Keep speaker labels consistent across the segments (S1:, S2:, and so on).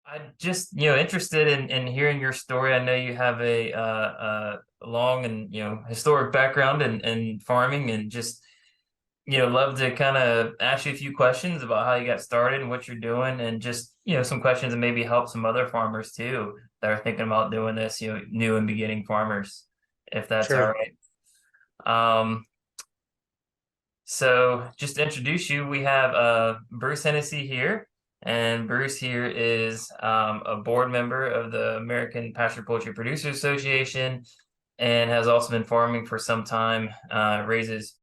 S1: I just, interested in hearing your story. I know you have a long and, historic background in farming and just, love to kind of ask you a few questions about how you got started and what you're doing and just, some questions that maybe help some other farmers too that are thinking about doing this, new and beginning farmers, if that's all
S2: Sure.
S1: right. Um, So just to introduce you, we have Bruce Hennessey here, and Bruce here is a board member of the American Pasture Poultry Producers Association, and has also been farming for some time. Raises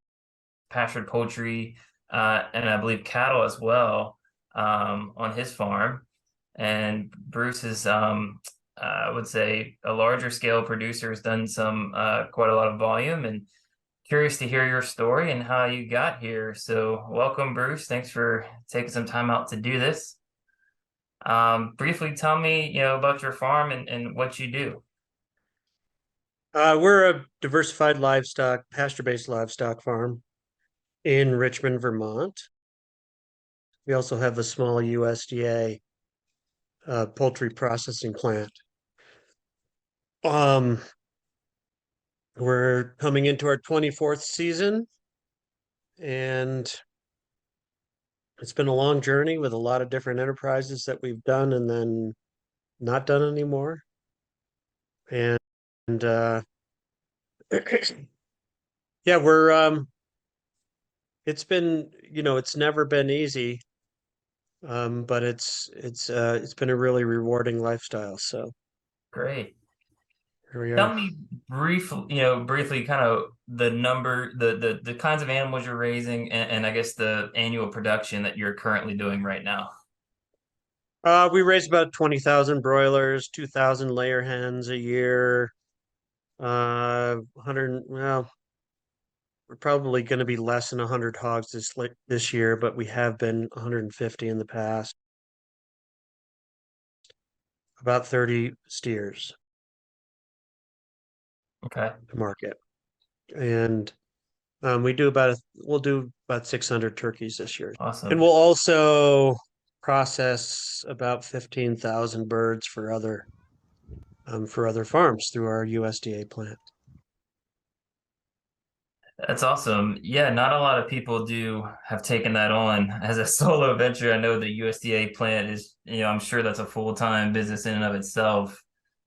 S1: pastured poultry and I believe cattle as well on his farm. And Bruce is, I would say, a larger scale producer, has done some quite a lot of volume and curious to hear your story and how you got here. So, welcome, Bruce. Thanks for taking some time out to do this. Briefly tell me, about your farm and what you do.
S2: We're a diversified livestock, pasture-based livestock farm in Richmond, Vermont. We also have a small USDA poultry processing plant. Um, we're coming into our 24th season, and it's been a long journey with a lot of different enterprises that we've done and then not done anymore. And yeah, we're it's been, it's never been easy. But it's been a really rewarding lifestyle. So
S1: Great.
S2: here we are.
S1: Tell me briefly kind of the number, the kinds of animals you're raising and I guess the annual production that you're currently doing right now.
S2: We raise about 20,000 broilers, 2,000 layer hens a year. 100, well, we're probably going to be less than 100 hogs this year, but we have been 150 in the past. About 30 steers
S1: Okay.
S2: to market, and we'll do about 600 turkeys this year, and
S1: Awesome.
S2: we'll also process about 15,000 birds for other farms through our USDA plant.
S1: That's awesome. Yeah, not a lot of people do have taken that on as a solo venture. I know the USDA plant is, I'm sure that's a full-time business in and of itself.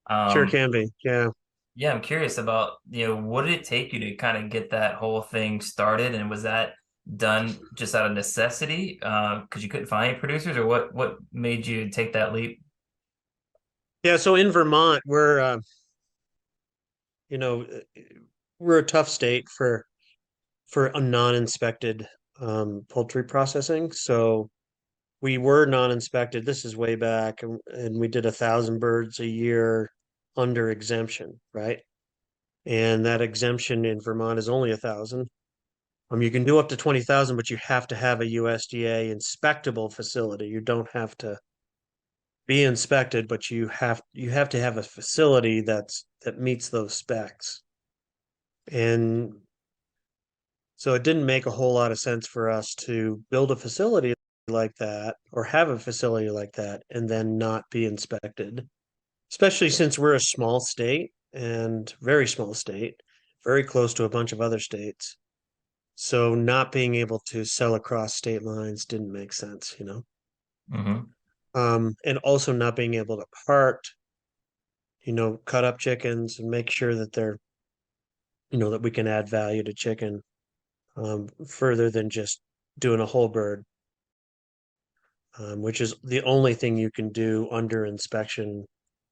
S2: Sure
S1: Um,
S2: can be. Yeah.
S1: yeah, I'm curious about, what did it take you to kind of get that whole thing started? And was that done just out of necessity, because you couldn't find any producers, or what made you take that leap?
S2: Yeah. So in Vermont, you know, we're a tough state for a non-inspected poultry processing. So we were non-inspected. This is way back, and we did 1,000 birds a year under exemption, right? And that exemption in Vermont is only 1,000. You can do up to 20,000, but you have to have a USDA inspectable facility. You don't have to be inspected, but you have to have a facility that meets those specs. And so it didn't make a whole lot of sense for us to build a facility like that or have a facility like that and then not be inspected, especially since we're a small state and very small state, very close to a bunch of other states. So not being able to sell across state lines didn't make sense.
S1: Hmm.
S2: And also not being able to cut up chickens and make sure that that we can add value to chicken further than just doing a whole bird, which is the only thing you can do under inspection,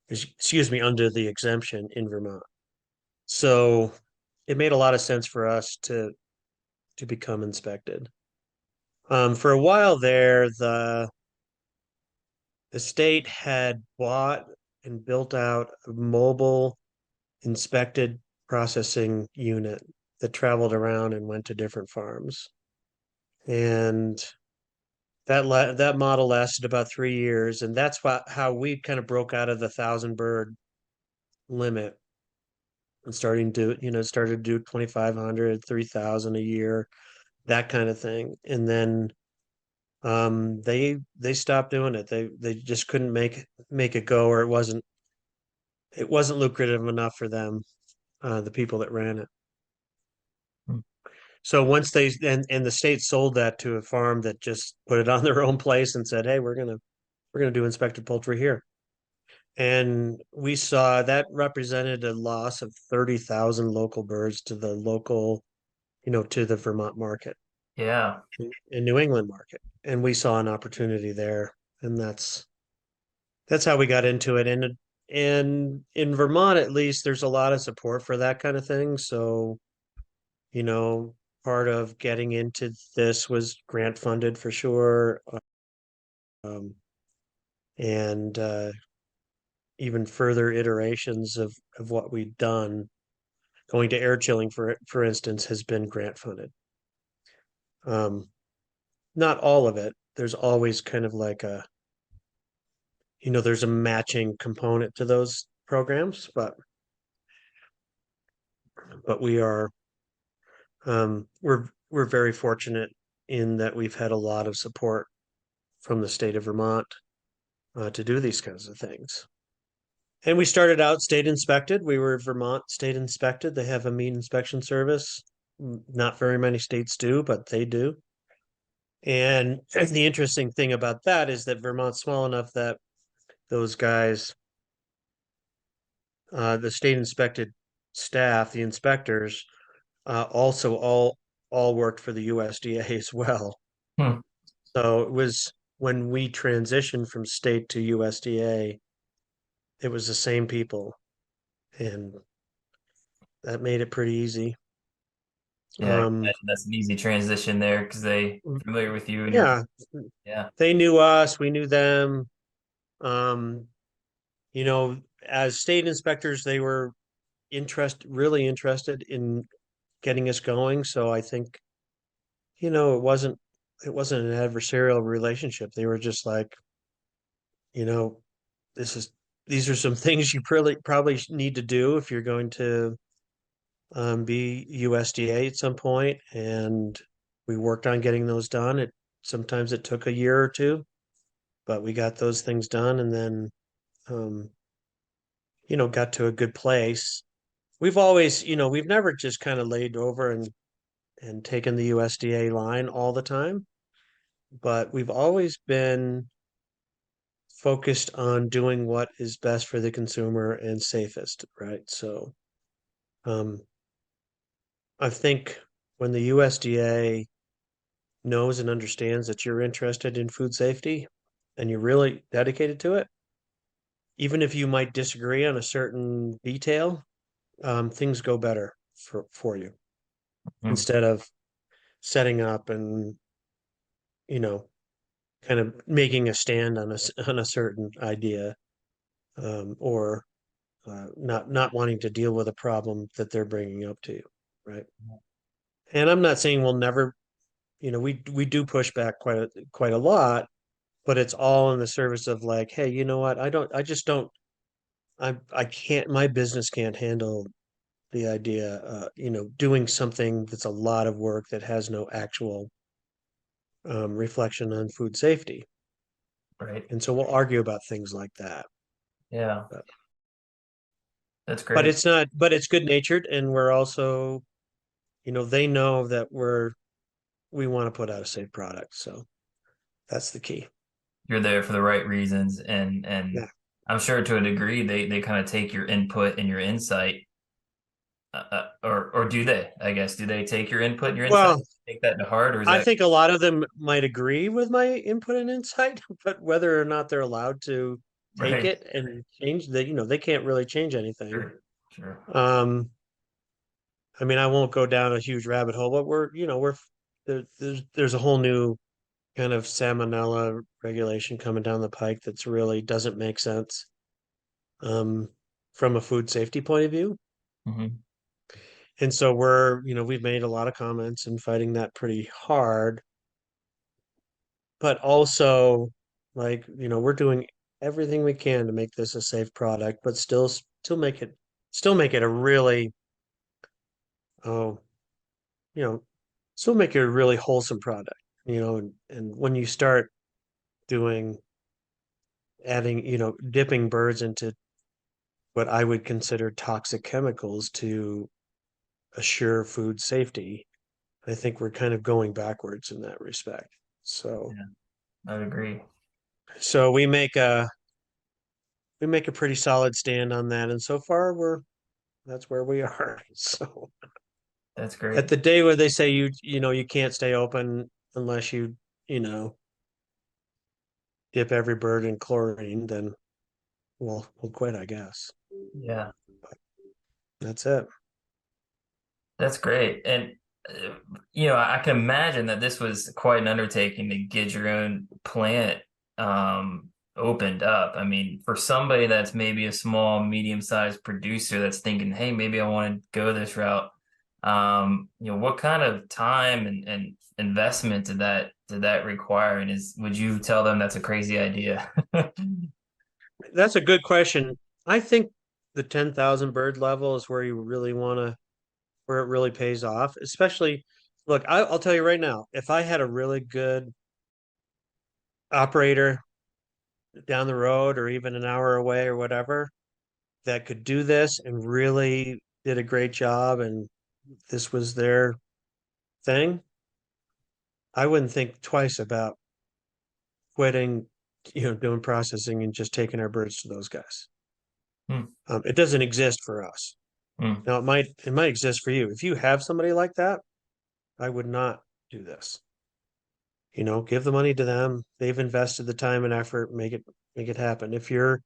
S2: excuse me, under the exemption in Vermont. So it made a lot of sense for us to become inspected. For a while there, the state had bought and built out a mobile inspected processing unit that traveled around and went to different farms. And that model lasted about 3 years, and that's how we kind of broke out of the 1,000 bird limit and started to do 2,500, 3,000 a year, that kind of thing. And then They stopped doing it. They just couldn't make it go, or it wasn't lucrative enough for them, the people that ran it.
S1: Hmm.
S2: So once they and the state sold that to a farm that just put it on their own place and said, "Hey, we're gonna do inspected poultry here." And we saw that represented a loss of 30,000 local birds to the local, to the Vermont market
S1: Yeah.
S2: and New England market. And we saw an opportunity there. And that's how we got into it. And in Vermont, at least, there's a lot of support for that kind of thing. So, you know, part of getting into this was grant funded for sure. Um, and even further iterations of what we've done. Going to air chilling, for instance, has been grant funded. Um, Not all of it. There's always kind of like there's a matching component to those programs, but we're very fortunate in that we've had a lot of support from the state of Vermont to do these kinds of things. And we started out state inspected. We were Vermont state inspected. They have a meat inspection service. Not very many states do, but they do. And the interesting thing about that is that Vermont's small enough that those guys, the state inspected staff, the inspectors, also all worked for the USDA as well.
S1: Hmm.
S2: So it was when we transitioned from state to USDA, it was the same people, and that made it pretty easy.
S1: Yeah, I can
S2: Um,
S1: imagine that's an easy transition there because they familiar with you and your
S2: yeah,
S1: yeah.
S2: they knew us, we knew them. Um, you know, as state inspectors, they were really interested in getting us going. So I think, it wasn't an adversarial relationship. They were just like, you know, this is these are some things you probably need to do if you're going to be USDA at some point. And we worked on getting those done. It sometimes it took a year or two, but we got those things done and then um, got to a good place. We've always, we've never just kind of laid over and taken the USDA line all the time, but we've always been focused on doing what is best for the consumer and safest, right? So um, I think when the USDA knows and understands that you're interested in food safety and you're really dedicated to it, even if you might disagree on a certain detail, things go better for you
S1: Hmm.
S2: instead of setting up and you know kind of making a stand on on a certain idea, or not wanting to deal with a problem that they're bringing up to you, right? And I'm not saying we'll never, we do push back quite a lot, but it's all in the service of like, hey, you know what? I just don't, I can't, my business can't handle the idea, doing something that's a lot of work that has no actual reflection on food safety.
S1: Right.
S2: And so we'll argue about things like that.
S1: Yeah,
S2: But,
S1: that's
S2: but
S1: great.
S2: it's not, but it's good natured. And we're also, they know that we want to put out a safe product. So that's the key.
S1: You're there for the right reasons, and
S2: Yeah.
S1: I'm sure to a degree they kind of take your input and your insight, or do they? I guess do they take your input and your insight,
S2: Well,
S1: take that to heart, or is
S2: I
S1: that
S2: think a lot of them might agree with my input and insight, but whether or not they're allowed to take
S1: right?
S2: it and change that, they can't really change anything.
S1: Sure, sure.
S2: Um, I mean, I won't go down a huge rabbit hole, but there's a whole new kind of salmonella regulation coming down the pike that's really doesn't make sense um, from a food safety point of view.
S1: Hmm.
S2: And so we've made a lot of comments and fighting that pretty hard, but also like, we're doing everything we can to make this a safe product, but still make it a really, oh, you know, still make it a really wholesome product. and when you start doing adding, dipping birds into what I would consider toxic chemicals to assure food safety, I think we're kind of going backwards in that respect. So,
S1: Yeah, I would agree.
S2: so we make a pretty solid stand on that, and so far that's where we are. So,
S1: That's
S2: at
S1: great.
S2: the day where they say you can't stay open unless you know dip every bird in chlorine, then we'll quit, I guess.
S1: Yeah.
S2: That's it.
S1: That's great. And, uh, I can imagine that this was quite an undertaking to get your own plant opened up. I mean, for somebody that's maybe a small, medium-sized producer that's thinking, hey, maybe I want to go this route, what kind of time and investment did that require? And would you tell them that's a crazy idea?
S2: That's a good question. I think the 10,000 bird level is where you really want to, where it really pays off. Especially, look, I'll tell you right now, if I had a really good operator down the road or even an hour away or whatever that could do this and really did a great job and this was their thing, I wouldn't think twice about quitting, doing processing and just taking our birds to those guys.
S1: Hmm,
S2: It doesn't exist for us.
S1: hmm.
S2: Now it might exist for you. If you have somebody like that, I would not do this. Give the money to them. They've invested the time and effort, make it happen. If you're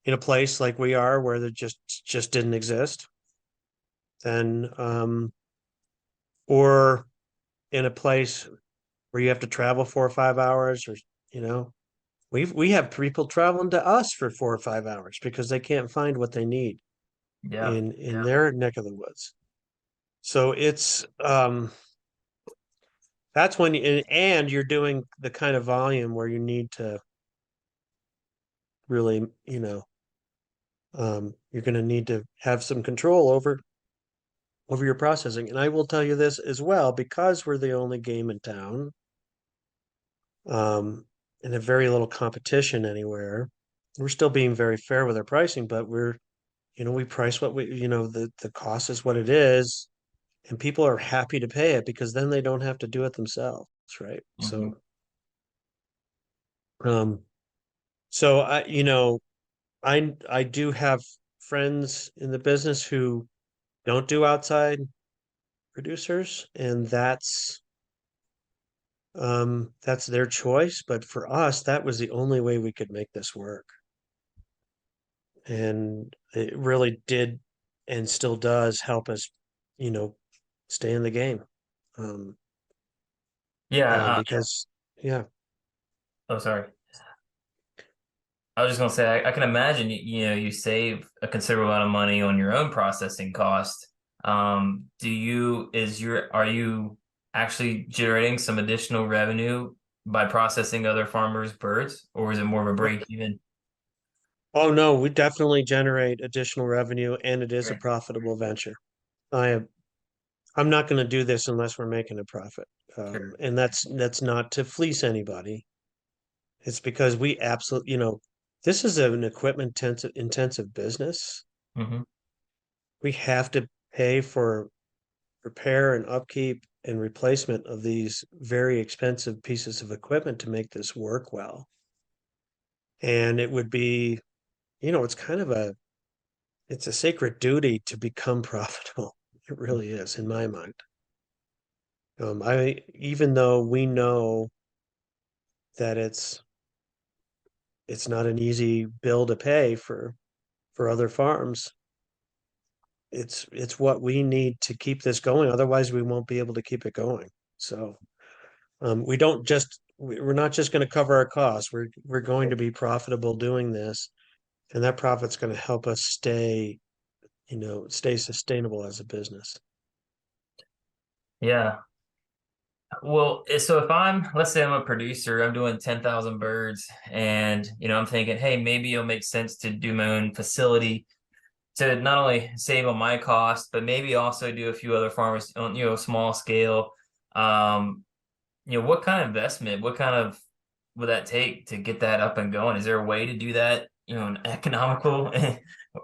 S2: in a place like we are where there just didn't exist, then or in a place where you have to travel 4 or 5 hours or you know, we have people traveling to us for 4 or 5 hours because they can't find what they need
S1: Yeah.
S2: in their neck of the woods. So it's that's when and you're doing the kind of volume where you need to really, you're going to need to have some control over your processing. And I will tell you this as well, because we're the only game in town, and have very little competition anywhere. We're still being very fair with our pricing, but we price what the cost is what it is, and people are happy to pay it because then they don't have to do it themselves, right?
S1: Hmm.
S2: Um, so I do have friends in the business who don't do outside producers, and that's their choice. But for us, that was the only way we could make this work. And it really did and still does help us, you know, stay in the game. Um,
S1: Yeah.
S2: because yeah,
S1: Oh, sorry. I was just gonna say, I can imagine you save a considerable amount of money on your own processing cost. Are you actually generating some additional revenue by processing other farmers' birds, or is it more of a break even?
S2: oh no, we definitely generate additional revenue and it is a
S1: Right.
S2: profitable venture. I am I'm not going to do this unless we're making a profit.
S1: Sure.
S2: And that's not to fleece anybody. It's because we absolutely, this is an equipment intensive business.
S1: Hmm.
S2: We have to pay for repair and upkeep and replacement of these very expensive pieces of equipment to make this work well. And it would be, it's kind of it's a sacred duty to become profitable. It really is, in my mind. Even though we know that it's not an easy bill to pay for other farms. It's what we need to keep this going. Otherwise, we won't be able to keep it going. So we're not just going to cover our costs. We're going to be profitable doing this, and that profit's going to help us stay sustainable as a business.
S1: Yeah. Well, so let's say I'm a producer, I'm doing 10,000 birds, and I'm thinking, hey, maybe it'll make sense to do my own facility to not only save on my cost, but maybe also do a few other farmers on, small scale. Um, what kind of investment, what kind of would that take to get that up and going? Is there a way to do that, an economical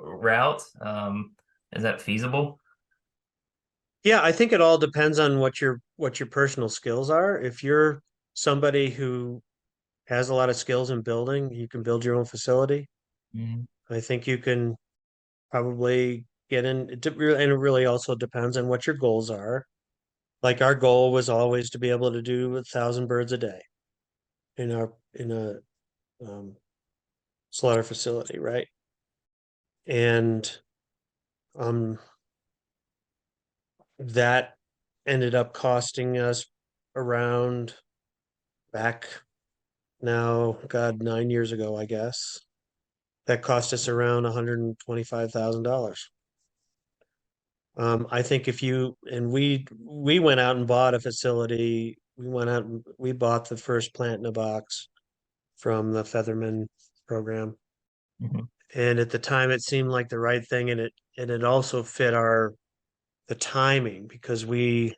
S1: route? Is that feasible?
S2: Yeah, I think it all depends on what your personal skills are. If you're somebody who has a lot of skills in building, you can build your own facility.
S1: Mhm.
S2: I think you can probably get in, and it really also depends on what your goals are. Like our goal was always to be able to do 1,000 birds a day in a um, slaughter facility, right? And um, that ended up costing us around back now, God, 9 years ago, I guess. That cost us around $125,000. I think if you and we went out and bought a facility. We went out and we bought the first plant in a box from the Featherman program.
S1: Mhm.
S2: And at the time it seemed like the right thing, and it also fit our the timing because we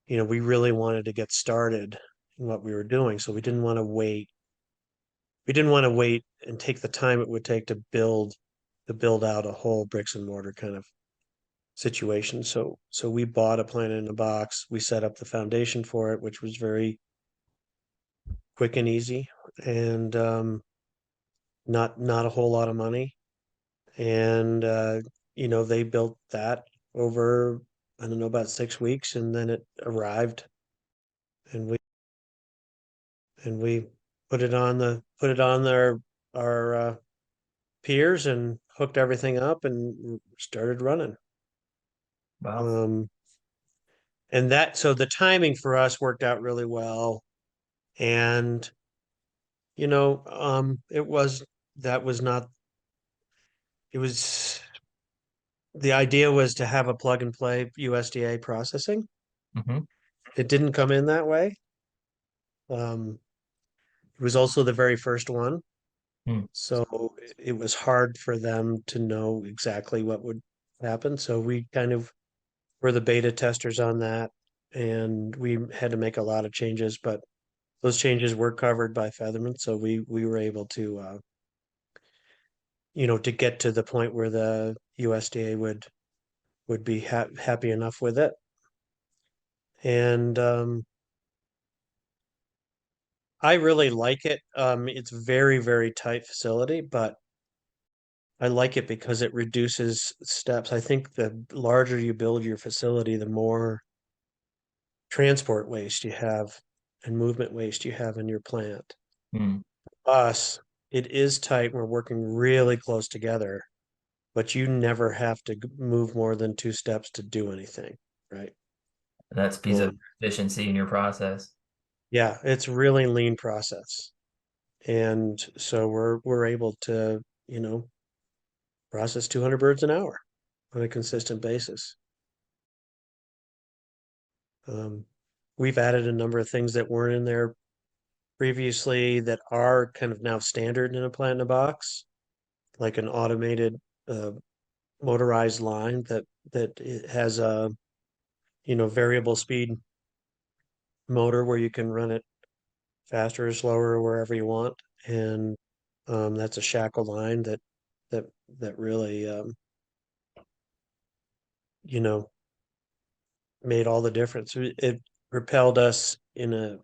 S2: really wanted to get started in what we were doing. So we didn't want to wait. We didn't want to wait and take the time it would take to build out a whole bricks and mortar kind of situation. So we bought a plant in a box. We set up the foundation for it, which was very quick and easy, and not a whole lot of money. And they built that over, I don't know, about 6 weeks, and then it arrived, and we put it on our piers and hooked everything up and started running.
S1: Wow.
S2: Um, and that so the timing for us worked out really well. And it was that was not it was the idea was to have a plug and play USDA processing.
S1: Hmm.
S2: It didn't come in that way. Um, it was also the very first one,
S1: Hmm.
S2: so it was hard for them to know exactly what would happen. So we kind of were the beta testers on that, and we had to make a lot of changes, but those changes were covered by Featherman, so we were able to get to the point where the USDA would be happy enough with it. And I really like it. It's very, very tight facility, but I like it because it reduces steps. I think the larger you build your facility, the more transport waste you have and movement waste you have in your plant.
S1: Hmm.
S2: Us, it is tight. We're working really close together, but you never have to move more than 2 steps to do anything, right?
S1: And that speeds up
S2: Um,
S1: efficiency in your process.
S2: yeah, it's really lean process. And so we're able to, process 200 birds an hour on a consistent basis. Um, we've added a number of things that weren't in there previously that are kind of now standard in a plant in a box, like an automated uh, motorized line that it has a variable speed motor where you can run it faster or slower or wherever you want, and that's a shackle line that that really you know made all the difference. It propelled us in a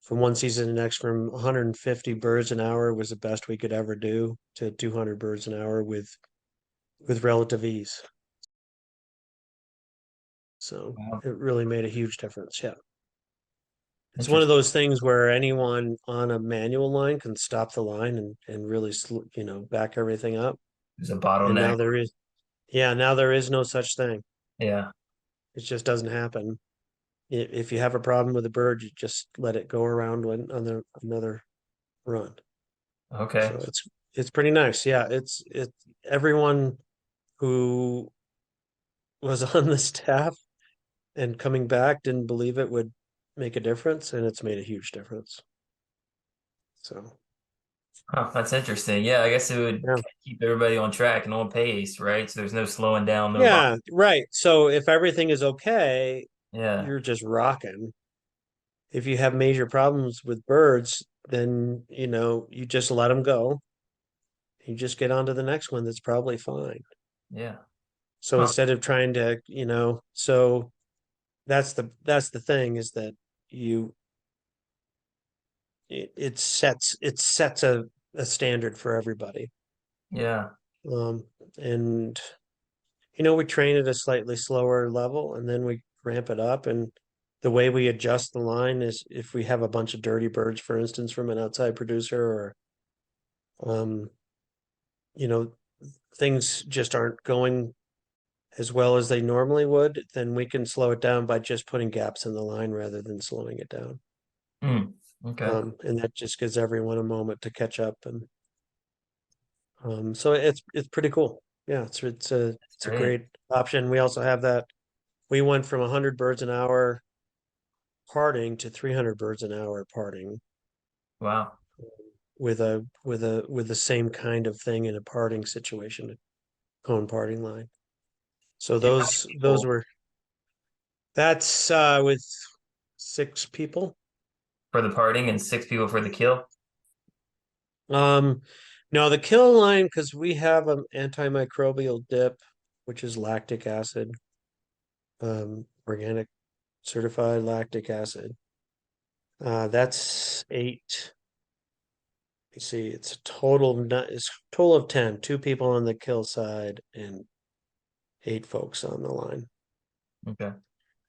S2: from one season to the next from 150 birds an hour was the best we could ever do to 200 birds an hour with relative ease. So
S1: Wow.
S2: it really made a huge difference. Yeah. It's one of
S1: Interesting.
S2: those things where anyone on a manual line can stop the line and really, back everything up.
S1: There's a
S2: And
S1: bottleneck.
S2: now there is no such thing.
S1: Yeah.
S2: It just doesn't happen. If you have a problem with a bird, you just let it go around on another run.
S1: Okay.
S2: So it's pretty nice. Yeah, it everyone who was on the staff and coming back didn't believe it would make a difference, and it's made a huge difference. So
S1: Huh, that's interesting. Yeah, I guess it would
S2: yeah.
S1: keep everybody on track and on pace, right? So there's no slowing down, no bottom.
S2: Yeah, right. So if everything is okay,
S1: Yeah.
S2: you're just rocking. if you have major problems with birds, then you just let them go. You just get on to the next one that's probably fine.
S1: Yeah.
S2: So
S1: Huh.
S2: instead of trying to, so that's the thing is that you it sets a standard for everybody.
S1: Yeah.
S2: Um, and we train at a slightly slower level and then we ramp it up. And the way we adjust the line is if we have a bunch of dirty birds, for instance, from an outside producer, or um, you know, things just aren't going as well as they normally would, then we can slow it down by just putting gaps in the line rather than slowing it down.
S1: Hmm. Okay.
S2: And that just gives everyone a moment to catch up. And so it's pretty cool. Yeah, it's a
S1: Great.
S2: great option. We also have that. We went from 100 birds an hour parting to 300 birds an hour parting
S1: Wow.
S2: with the same kind of thing in a parting situation, a cone parting line. So
S1: Do you have
S2: those
S1: people
S2: were that's with 6 people.
S1: for the parting and 6 people for the kill?
S2: Um, no, the kill line, because we have an antimicrobial dip, which is lactic acid, organic certified lactic acid. That's 8. You see, it's a total of 10, 2 people on the kill side and 8 folks on the line.
S1: Okay.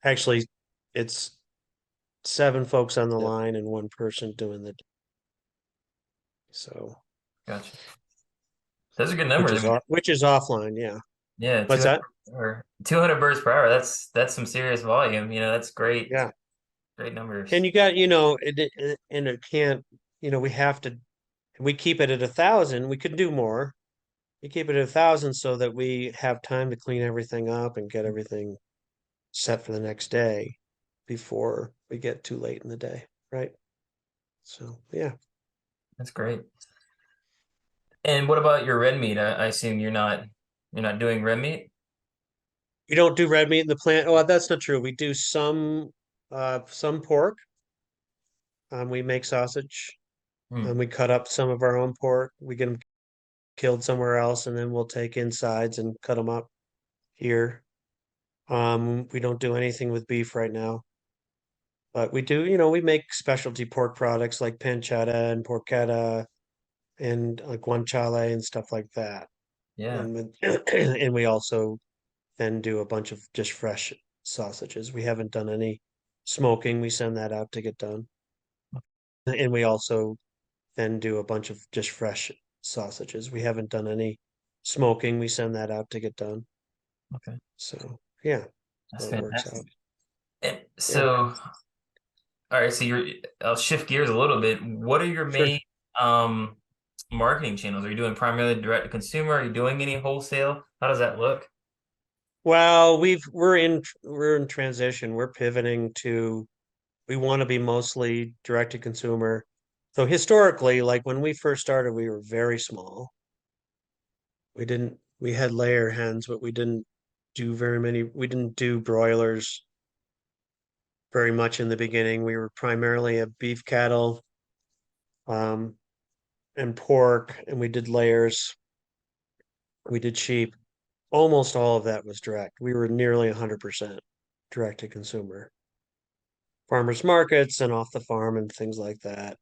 S2: Actually, it's 7 folks on the
S1: Yep.
S2: line and 1 person doing the so
S1: Gotcha. Those are good
S2: which
S1: numbers. I
S2: is
S1: mean,
S2: offline, yeah.
S1: yeah,
S2: What's
S1: 200
S2: that?
S1: or 200 birds per hour. That's some serious volume. That's great.
S2: Yeah.
S1: Great
S2: And
S1: numbers.
S2: you got, and it can't, we have to we keep it at 1,000. We could do more. We keep it at 1,000 so that we have time to clean everything up and get everything set for the next day before we get too late in the day, right? So yeah.
S1: That's great. And what about your red meat? I assume you're not doing red meat?
S2: We don't do red meat in the plant. Oh, that's not true. We do some pork. We make sausage.
S1: Hmm.
S2: We cut up some of our own pork. We get them killed somewhere else, and then we'll take insides and cut them up here. We don't do anything with beef right now, but we do, we make specialty pork products like pancetta and porchetta and guanciale and stuff like that.
S1: Yeah.
S2: And and we also then do a bunch of just fresh sausages. We haven't done any smoking. We send that out to get done. And we also then do a bunch of just fresh sausages. We haven't done any smoking. We send that out to get done.
S1: Okay.
S2: So yeah,
S1: That's
S2: so it works
S1: fantastic.
S2: out.
S1: And
S2: Yeah,
S1: so, all right, so I'll shift gears a little bit. What are your
S2: sure.
S1: main um marketing channels? Are you doing primarily direct to consumer? Are you doing any wholesale? How does that look?
S2: Well, we're in transition. We're pivoting to we want to be mostly direct to consumer. So historically, like when we first started, we were very small. We had layer hens, but we didn't do broilers very much in the beginning. We were primarily a beef cattle, um, and pork, and we did layers. We did sheep. Almost all of that was direct. We were nearly 100% direct to consumer. Farmers markets and off the farm and things like that.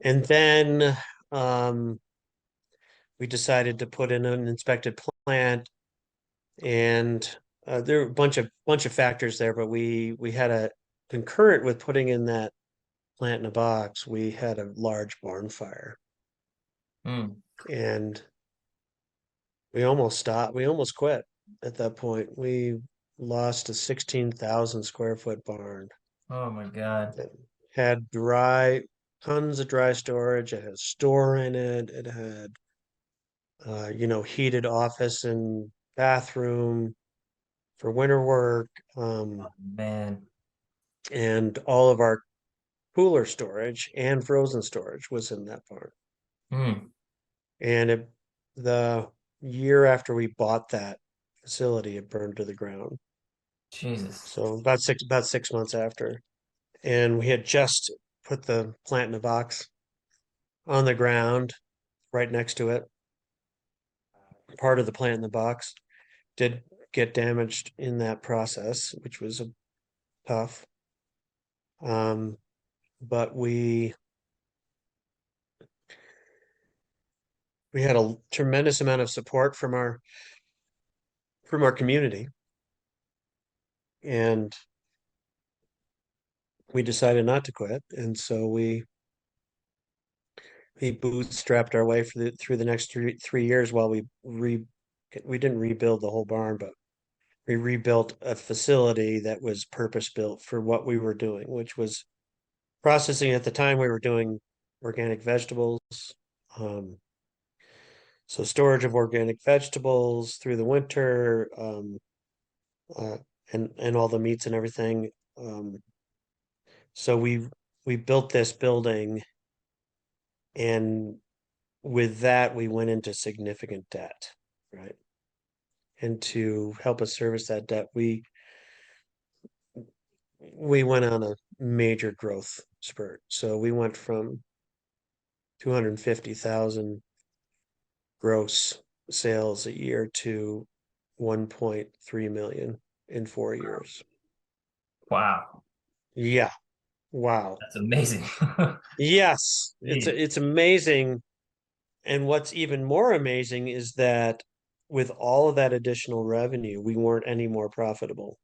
S2: And then um, we decided to put in an inspected plant, and there were a bunch of factors there, but we had a concurrent with putting in that plant in a box. We had a large barn fire,
S1: Hmm.
S2: and we almost stopped. We almost quit at that point. We lost a 16,000 square foot barn.
S1: Oh my God.
S2: It had tons of dry storage. It had a store in it. It had, heated office and bathroom for winter work.
S1: Man.
S2: And all of our cooler storage and frozen storage was in that barn.
S1: Hmm.
S2: And the year after we bought that facility, it burned to the ground.
S1: Jesus.
S2: So about 6 months after. and we had just put the plant in a box on the ground right next to it. Part of the plant in the box did get damaged in that process, which was tough. But we had a tremendous amount of support from our community, and we decided not to quit, and so we bootstrapped our way through the next three years while we didn't rebuild the whole barn, but we rebuilt a facility that was purpose built for what we were doing, which was processing. At the time we were doing organic vegetables, um, so storage of organic vegetables through the winter, uh, and all the meats and everything. So we built this building, and with that we went into significant debt, right? And to help us service that debt, we went on a major growth spurt. So we went from 250,000 gross sales a year to 1.3 million in 4 years.
S1: Wow,
S2: Yeah. Wow.
S1: that's amazing.
S2: Yes,
S1: Jeez.
S2: it's amazing. And what's even more amazing is that with all of that additional revenue, we weren't any more profitable.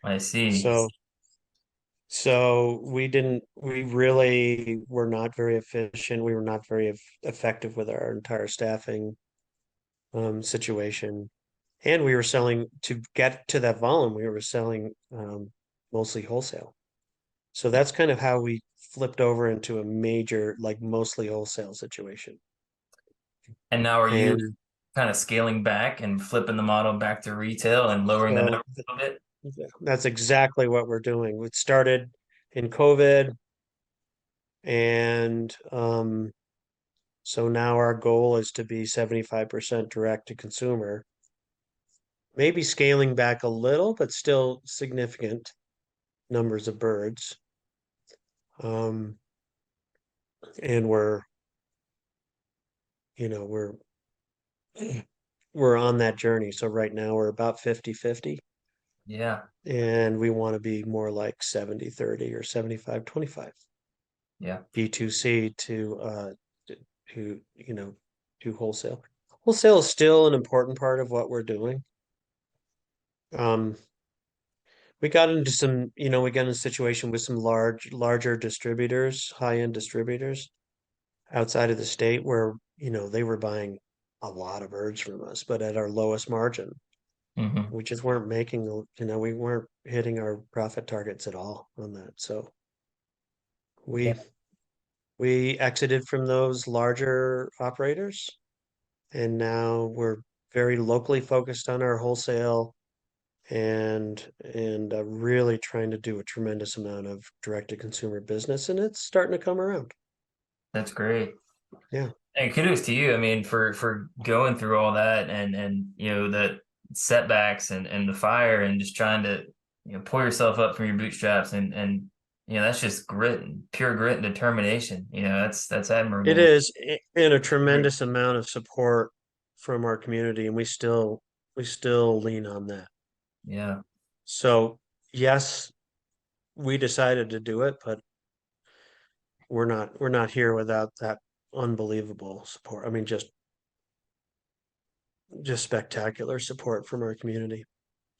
S1: I see.
S2: So we really were not very efficient. We were not very effective with our entire staffing situation. And we were selling to get to that volume, we were selling mostly wholesale. So that's kind of how we flipped over into a major, like mostly wholesale situation.
S1: And now are you
S2: And
S1: kind of scaling back and flipping the model back to retail and lowering the
S2: so
S1: numbers a little bit?
S2: that's exactly what we're doing. It started in COVID, and so now our goal is to be 75% direct to consumer, maybe scaling back a little, but still significant numbers of birds. Um, and you know, we're on that journey. So right now we're about 50-50,
S1: Yeah,
S2: and we want to be more like 70-30 or 75-25
S1: yeah,
S2: B2C to to wholesale. Wholesale is still an important part of what we're doing. Um, we got into we got in a situation with some larger distributors, high-end distributors outside of the state where, they were buying a lot of birds from us, but at our lowest margin.
S1: hmm,
S2: We just weren't making, we weren't hitting our profit targets at all on that. So
S1: yeah,
S2: we we exited from those larger operators, and now we're very locally focused on our wholesale, and really trying to do a tremendous amount of direct to consumer business, and it's starting to come around.
S1: that's great.
S2: Yeah.
S1: And kudos to you. I mean, for going through all that and the setbacks and the fire and just trying to pull yourself up from your bootstraps and that's just grit and pure grit and determination. That's
S2: It
S1: admirable.
S2: is, and a
S1: Great.
S2: tremendous amount of support from our community, and we still lean on that.
S1: Yeah,
S2: So yes, we decided to do it, but we're not here without that unbelievable support. I mean, just spectacular support from our community.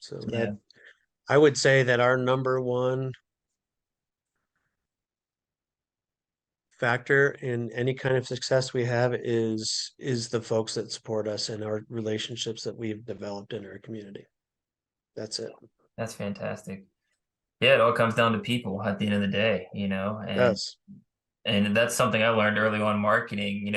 S2: So that
S1: yeah,
S2: I would say that our number one factor in any kind of success we have is the folks that support us and our relationships that we've developed in our community. That's it.
S1: that's fantastic. Yeah, it all comes down to people at the end of the day,
S2: It does.
S1: and that's something I learned early on in marketing.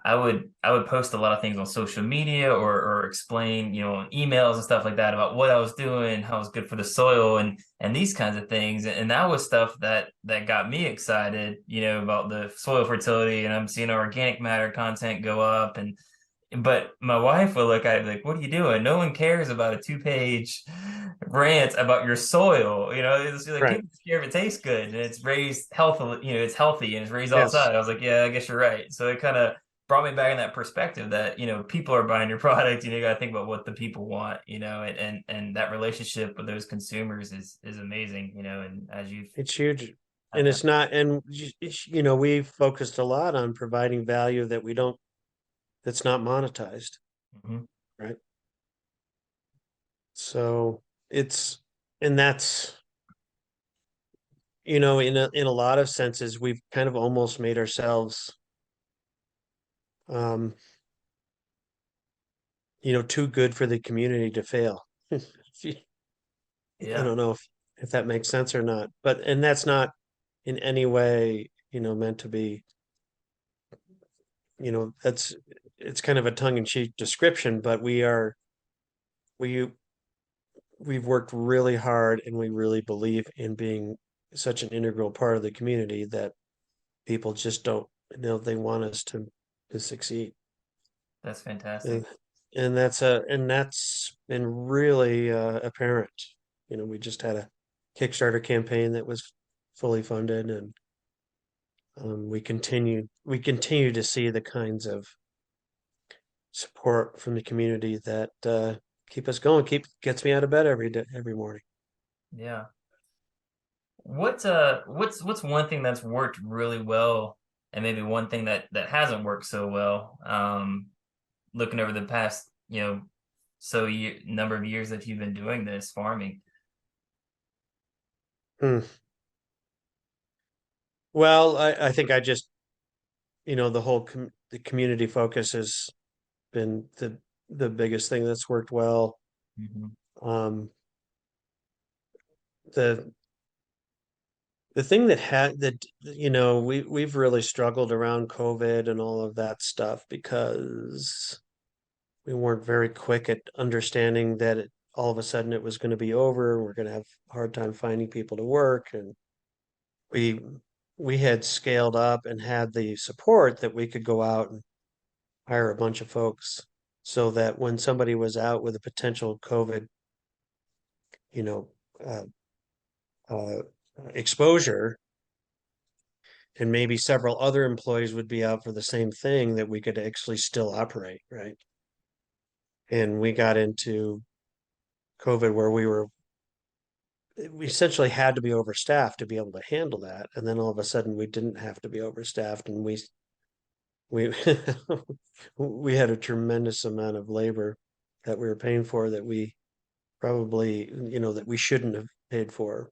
S1: I would post a lot of things on social media or explain, on emails and stuff like that about what I was doing, how it was good for the soil and these kinds of things. And that was stuff that got me excited, about the soil fertility, and I'm seeing our organic matter content go up, and But my wife would look at it like, "What are you doing? No one cares about a two-page rant about your soil. It's like
S2: Right.
S1: people care if it tastes good and it's raised healthy. It's healthy and it's raised
S2: Yes.
S1: outside." I was like, "Yeah, I guess you're right." So it kind of brought me back in that perspective that people are buying your product. You got to think about what the people want. And that relationship with those consumers is amazing. And as you've
S2: It's huge.
S1: had
S2: And
S1: that.
S2: it's not, and we focused a lot on providing value that we don't, that's not monetized,
S1: Mhm.
S2: right? So it's, and that's, in a lot of senses, we've kind of almost made ourselves, um, too good for the community to fail. I
S1: Yeah,
S2: don't know if that makes sense or not, but, and that's not in any way, meant to be, that's, it's kind of a tongue-in-cheek description, but we we've worked really hard and we really believe in being such an integral part of the community that people just don't, they want us to succeed.
S1: that's fantastic.
S2: And and that's been really apparent. We just had a Kickstarter campaign that was fully funded, and we continue to see the kinds of support from the community that keep us going, gets me out of bed every day, every morning.
S1: Yeah. What's one thing that's worked really well, and maybe one thing that hasn't worked so well? Looking over the past, number of years that you've been doing this farming.
S2: Hmm. Well, I think I just, the community focus has been the biggest thing that's worked well.
S1: Hmm.
S2: Um, the the thing that we've really struggled around COVID and all of that stuff because we weren't very quick at understanding that all of a sudden it was going to be over and we're going to have a hard time finding people to work, and we we had scaled up and had the support that we could go out and hire a bunch of folks so that when somebody was out with a potential COVID, you know, uh, uh, exposure, and maybe several other employees would be out for the same thing, that we could actually still operate, right? And we got into COVID where we essentially had to be overstaffed to be able to handle that. And then all of a sudden we didn't have to be overstaffed, and we we had a tremendous amount of labor that we were paying for that we probably, that we shouldn't have paid for.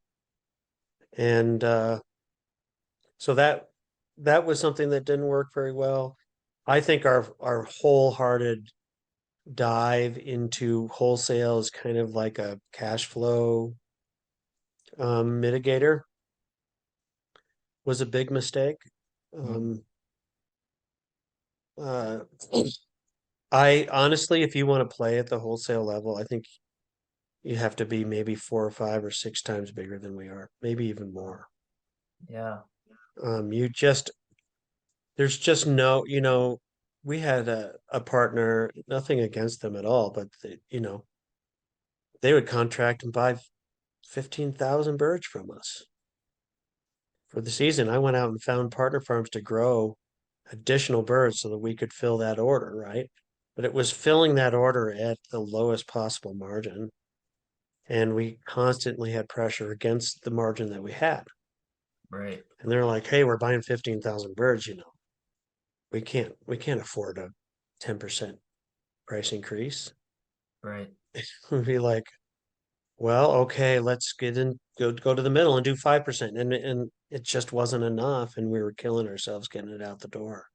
S2: And so that was something that didn't work very well. I think our wholehearted dive into wholesale is kind of like a cash flow mitigator, was a big mistake. Um, uh, I honestly, if you want to play at the wholesale level, I think you have to be maybe 4 or 5 or 6 times bigger than we are, maybe even more.
S1: Yeah,
S2: You just There's just no, we had a partner, nothing against them at all, but they would contract and buy 15,000 birds from us for the season. I went out and found partner farms to grow additional birds so that we could fill that order, right? But it was filling that order at the lowest possible margin. And we constantly had pressure against the margin that we had.
S1: right,
S2: And they're like, hey, we're buying 15,000 birds, we can't afford a 10% price increase.
S1: right.
S2: We'd be like, well, okay, let's go to the middle and do 5%. And it just wasn't enough, and we were killing ourselves getting it out the door.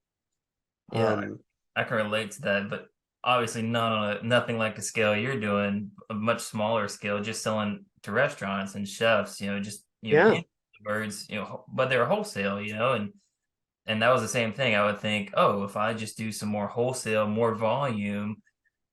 S1: Yeah,
S2: Um,
S1: I can relate to that, but obviously not on nothing like the scale you're doing, a much smaller scale, just selling to restaurants and chefs, just
S2: yeah,
S1: hand the birds, but they're wholesale, and that was the same thing. I would think, oh, if I just do some more wholesale, more volume,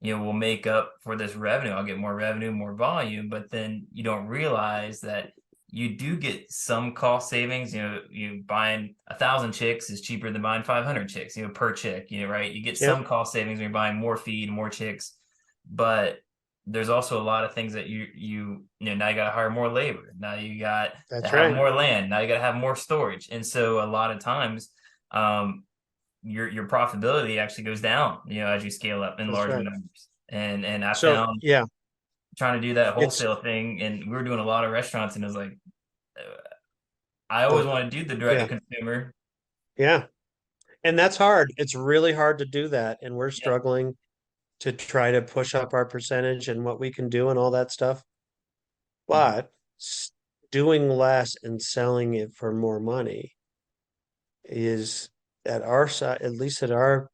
S1: we'll make up for this revenue. I'll get more revenue, more volume, but then you don't realize that you do get some cost savings. You buying 1,000 chicks is cheaper than buying 500 chicks, per chick, right? You get
S2: Yep,
S1: some cost savings when you're buying more feed, more chicks, but there's also a lot of things that now you got to hire more labor. Now you got to
S2: that's
S1: have
S2: right.
S1: more land. Now you got to have more storage. And so a lot of times, um, your profitability actually goes down, as you scale up in
S2: That's
S1: larger
S2: right.
S1: numbers. And I
S2: So
S1: found
S2: yeah,
S1: trying to do that
S2: it's
S1: wholesale thing, and we were doing a lot of restaurants, and it was like I always
S2: the
S1: want to do the direct
S2: yeah,
S1: to consumer.
S2: yeah. And that's hard. It's really hard to do that. And we're
S1: Yeah.
S2: struggling to try to push up our percentage and what we can do and all that stuff.
S1: Mhm.
S2: But doing less and selling it for more money is at our side, at least at our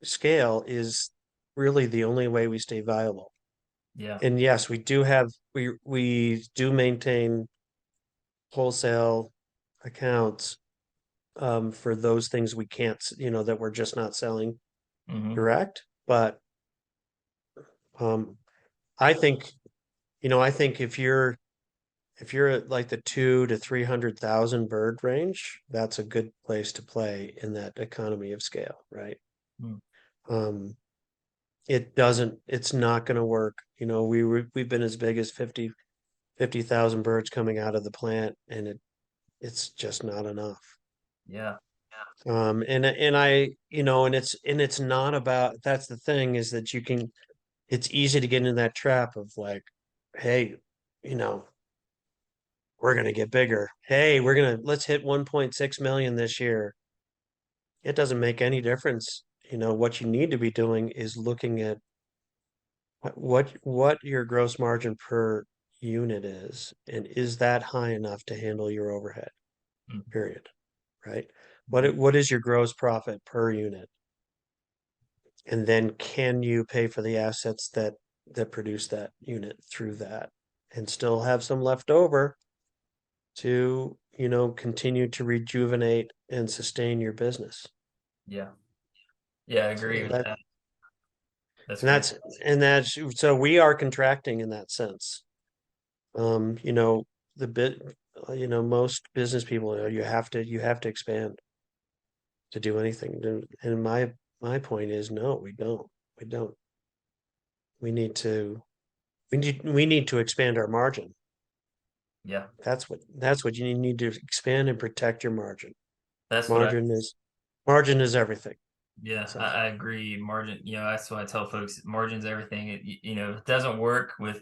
S2: scale, is really the only way we stay viable.
S1: Yeah.
S2: And yes, we do maintain wholesale accounts for those things we can't, that we're just not selling
S1: Hmm.
S2: direct. But um, I think, I think if you're at like the 200,000 to 300,000 bird range, that's a good place to play in that economy of scale, right? Um, it's not going to work. We've been as big as 50,000 birds coming out of the plant, and it's just not enough.
S1: Yeah.
S2: And I, and it's not about, that's the thing, is that it's easy to get into that trap of like, hey, you know, we're going to get bigger. Hey, let's hit 1.6 million this year. It doesn't make any difference. What you need to be doing is looking at what your gross margin per unit is, and is that high enough to handle your overhead, period, right?
S1: Hmm.
S2: What is your gross profit per unit? And then can you pay for the assets that produce that unit through that and still have some left over to, continue to rejuvenate and sustain your business.
S1: Yeah. Yeah. I agree
S2: So
S1: with that. That's
S2: and
S1: great.
S2: so we are contracting in that sense. Um, you know, the bit, most business people, you have to expand to do anything. And my point is, no, we don't. We don't. We need to we need to expand our margin.
S1: Yeah.
S2: That's what you need to expand and protect your margin.
S1: That's what I
S2: Margin is everything.
S1: Yeah,
S2: So
S1: I agree. Margin, that's what I tell folks. Margin's everything. It doesn't work with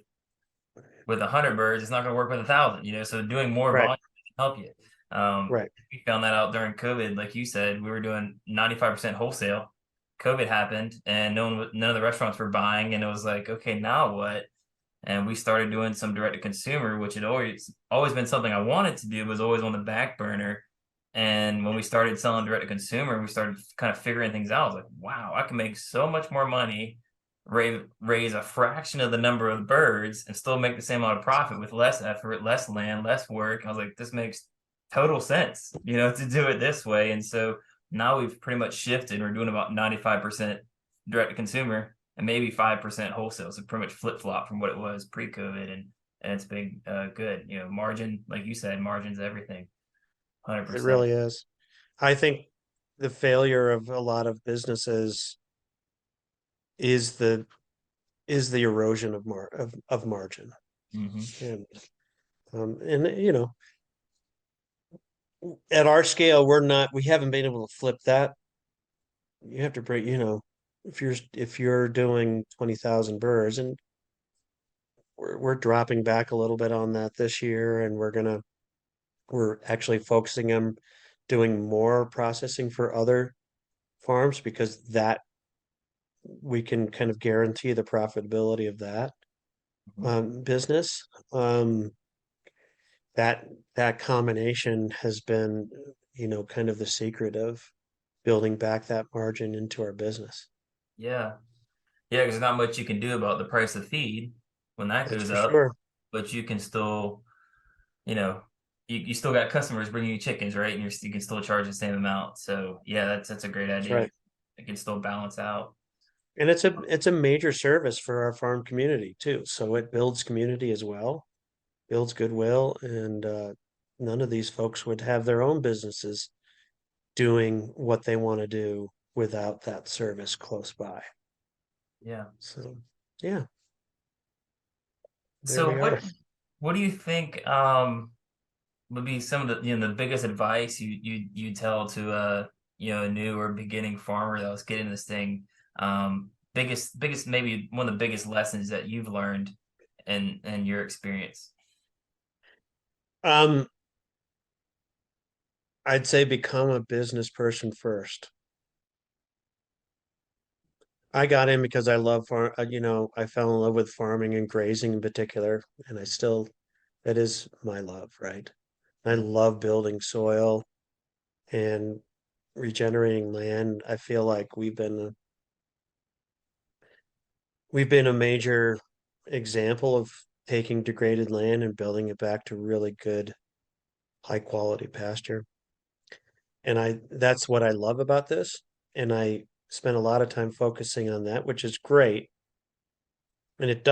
S1: 100 birds. It's not going to work with 1,000. So doing more
S2: right,
S1: volume can help you.
S2: right.
S1: We found that out during COVID. Like you said, we were doing 95% wholesale. COVID happened, and none of the restaurants were buying, and it was like, okay, now what? And we started doing some direct to consumer, which had always been something I wanted to do, was always on the back burner. And when we started selling direct to consumer, we started kind of figuring things out. I was like, wow, I can make so much more money, raise a fraction of the number of birds, and still make the same amount of profit with less effort, less land, less work. I was like, this makes total sense, to do it this way. And so now we've pretty much shifted. We're doing about 95% direct to consumer and maybe 5% wholesale. So pretty much flip flop from what it was pre-COVID, and it's been good. Margin, like you said, margin's everything.
S2: It
S1: 100%.
S2: really is. I think the failure of a lot of businesses is the erosion of margin.
S1: Hmm.
S2: And at our scale, we haven't been able to flip that. You have to break, if you're doing 20,000 birds, and we're dropping back a little bit on that this year, and we're actually focusing on doing more processing for other farms, because that we can kind of guarantee the profitability of that business. That that combination has been, kind of the secret of building back that margin into our business.
S1: Yeah. Yeah, because there's not much you can do about the price of feed when that
S2: That's
S1: goes
S2: for
S1: up,
S2: sure.
S1: but you can still, you know, you still got customers bringing you chickens, right? And you can still charge the same amount. So yeah, that's a great
S2: That's
S1: idea.
S2: right.
S1: It can still balance out.
S2: And it's a major service for our farm community too. So it builds community as well. builds goodwill, and none of these folks would have their own businesses doing what they want to do without that service close by.
S1: Yeah.
S2: So, yeah, there
S1: So
S2: we are.
S1: what do you think would be some of the the biggest advice you tell to a new or beginning farmer that was getting this thing, biggest maybe one of the biggest lessons that you've learned in your experience.
S2: Um, I'd say become a business person first. I got in because I love farm, I fell in love with farming and grazing in particular, and that is my love, right? I
S1: Mm,
S2: love building soil and regenerating land. I feel like we've been a major example of taking degraded land and building it back to really good, high quality pasture. And that's what I love about this. And I spent a lot of time focusing on that, which is great. And it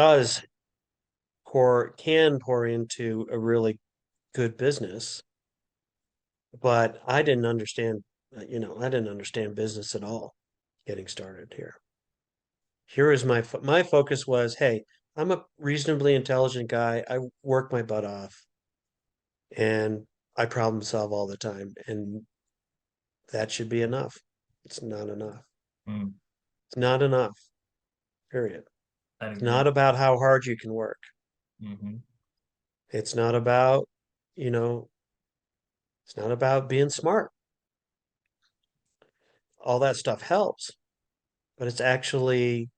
S2: can pour into a really good business, but I didn't understand business at all getting started here. Here is my focus was, hey, I'm a reasonably intelligent guy. I work my butt off and I problem solve all the time, and that should be enough. It's not enough.
S1: mm,
S2: It's not enough. Period.
S1: I'd
S2: It's
S1: agree.
S2: not about how hard you can work.
S1: Hmm.
S2: It's not about, you know, it's not about being smart. All that stuff helps, but it's actually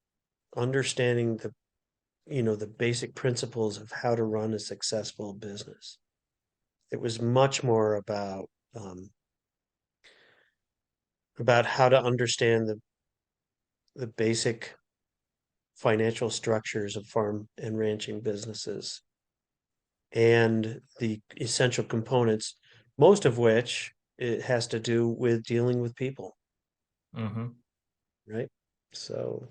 S2: understanding the basic principles of how to run a successful business. It was much more about how to understand the basic financial structures of farm and ranching businesses and the essential components, most of which it has to do with dealing with people,
S1: Hmm.
S2: right? So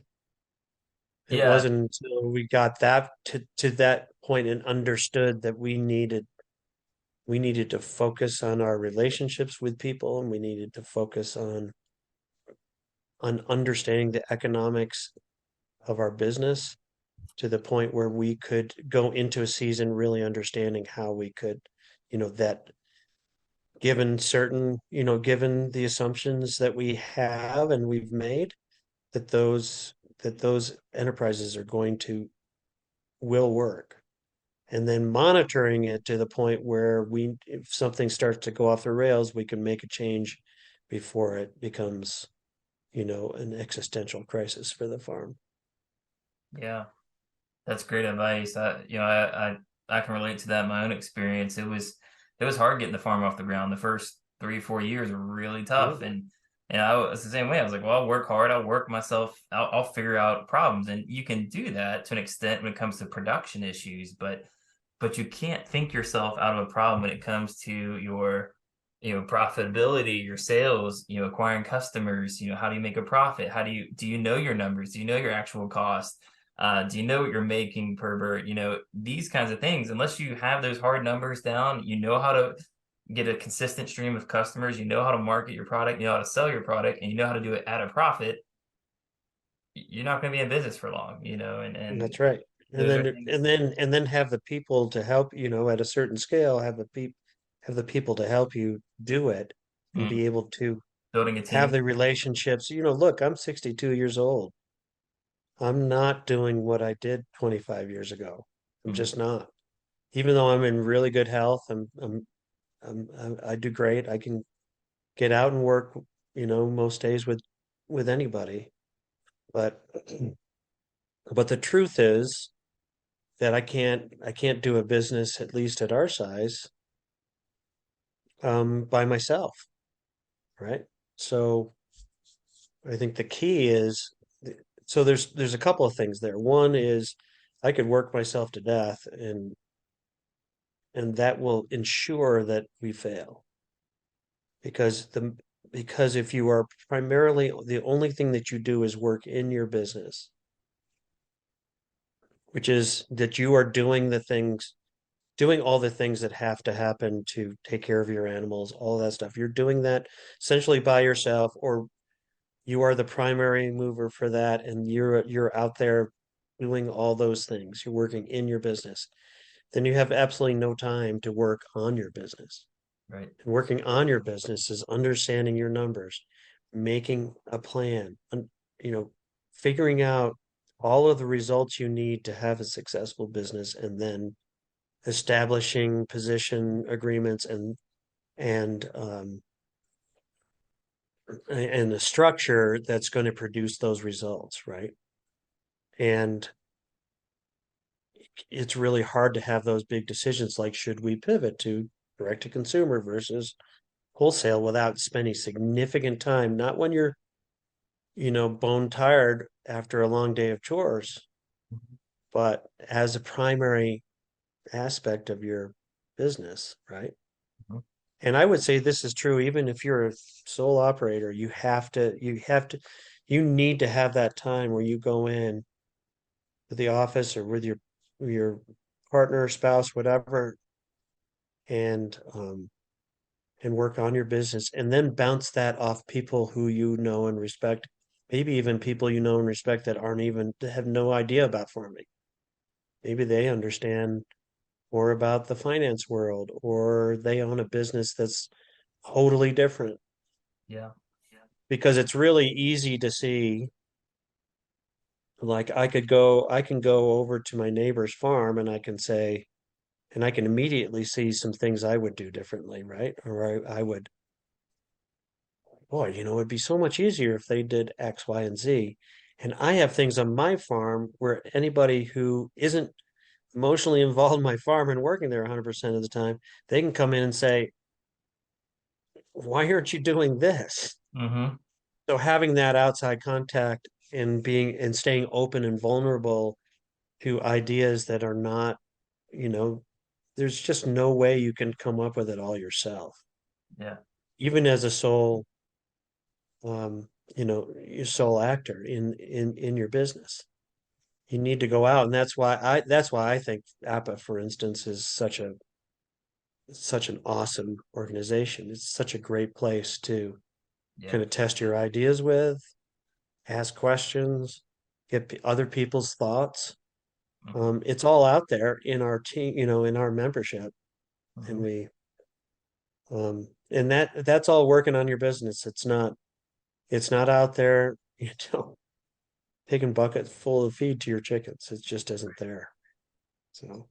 S2: it
S1: Yeah.
S2: wasn't until we got to that point and understood that we needed to focus on our relationships with people, and we needed to focus on understanding the economics of our business to the point where we could go into a season really understanding how we could, that given the assumptions that we have and we've made, that those enterprises are going to will work. And then monitoring it to the point where if something starts to go off the rails, we can make a change before it becomes, an existential crisis for the farm.
S1: Yeah. That's great advice. I can relate to that in my own experience. It was hard getting the farm off the ground. The first 3 or 4 years were really
S2: Yeah,
S1: tough, and I was the same way. I was like, well, I'll work hard. I'll work myself. I'll figure out problems, and you can do that to an extent when it comes to production issues, but you can't think yourself out of a problem when it comes to your profitability, your sales, acquiring customers. How do you make a profit? Do you know your numbers? Do you know your actual cost? Do you know what you're making per bird? These kinds of things. Unless you have those hard numbers down, you know how to get a consistent stream of customers, you know how to market your product, you know how to sell your product, and you know how to do it at a profit, you're not going to be in business for long, and
S2: that's right. And
S1: those are
S2: then
S1: things.
S2: and then and then have the people to help, at a certain scale, have the people to help you do it and
S1: Mm,
S2: be able to
S1: building a
S2: have
S1: team.
S2: the relationships. Look, I'm 62 years old. I'm not doing what I did 25 years ago. I'm
S1: Mm,
S2: just not. Even though I'm in really good health, I do great. I can get out and work, most days with anybody. But but the truth is that I can't do a business, at least at our size, by myself, right? So I think the key is, so there's a couple of things there. One is I could work myself to death, and that will ensure that we fail, because if you are primarily the only thing that you do is work in your business, which is that you are doing the things doing all the things that have to happen to take care of your animals, all that stuff. You're doing that essentially by yourself, or you are the primary mover for that, and you're out there doing all those things. You're working in your business. Then you have absolutely no time to work on your business.
S1: Right.
S2: And working on your business is understanding your numbers, making a plan, you know, figuring out all of the results you need to have a successful business, and then establishing position agreements and and the structure that's going to produce those results, right? And it's really hard to have those big decisions like, should we pivot to direct to consumer versus wholesale, without spending significant time, not when you're, bone tired after a long day of chores,
S1: Mhm.
S2: but as a primary aspect of your business, right?
S1: Mhm.
S2: And I would say this is true even if you're a sole operator. You need to have that time where you go in to the office or with your partner, spouse, whatever, and and work on your business, and then bounce that off people who you know and respect, maybe even people you know and respect that aren't even that have no idea about farming. Maybe they understand more about the finance world, or they own a business that's totally different.
S1: Yeah.
S2: Because it's really easy to see, like, I can go over to my neighbor's farm and I can immediately see some things I would do differently, right? Or I would, boy, it'd be so much easier if they did X, Y, and Z. And I have things on my farm where anybody who isn't emotionally involved in my farm and working there 100% of the time, they can come in and say, why aren't you doing this?
S1: Mm-hmm.
S2: So having that outside contact and being and staying open and vulnerable to ideas that are not, you know, there's just no way you can come up with it all yourself.
S1: Yeah.
S2: Even as a sole, um, your sole actor in your business. You need to go out, and that's why I think APA, for instance, is such an awesome organization. It's such a great place to
S1: Yeah.
S2: kind of test your ideas with, ask questions, get other people's thoughts.
S1: Mm-hmm.
S2: It's all out there in our team, in our membership, and
S1: Mm-hmm.
S2: and that's all working on your business. It's not out there, taking bucket full of feed to your chickens. It just isn't there. So,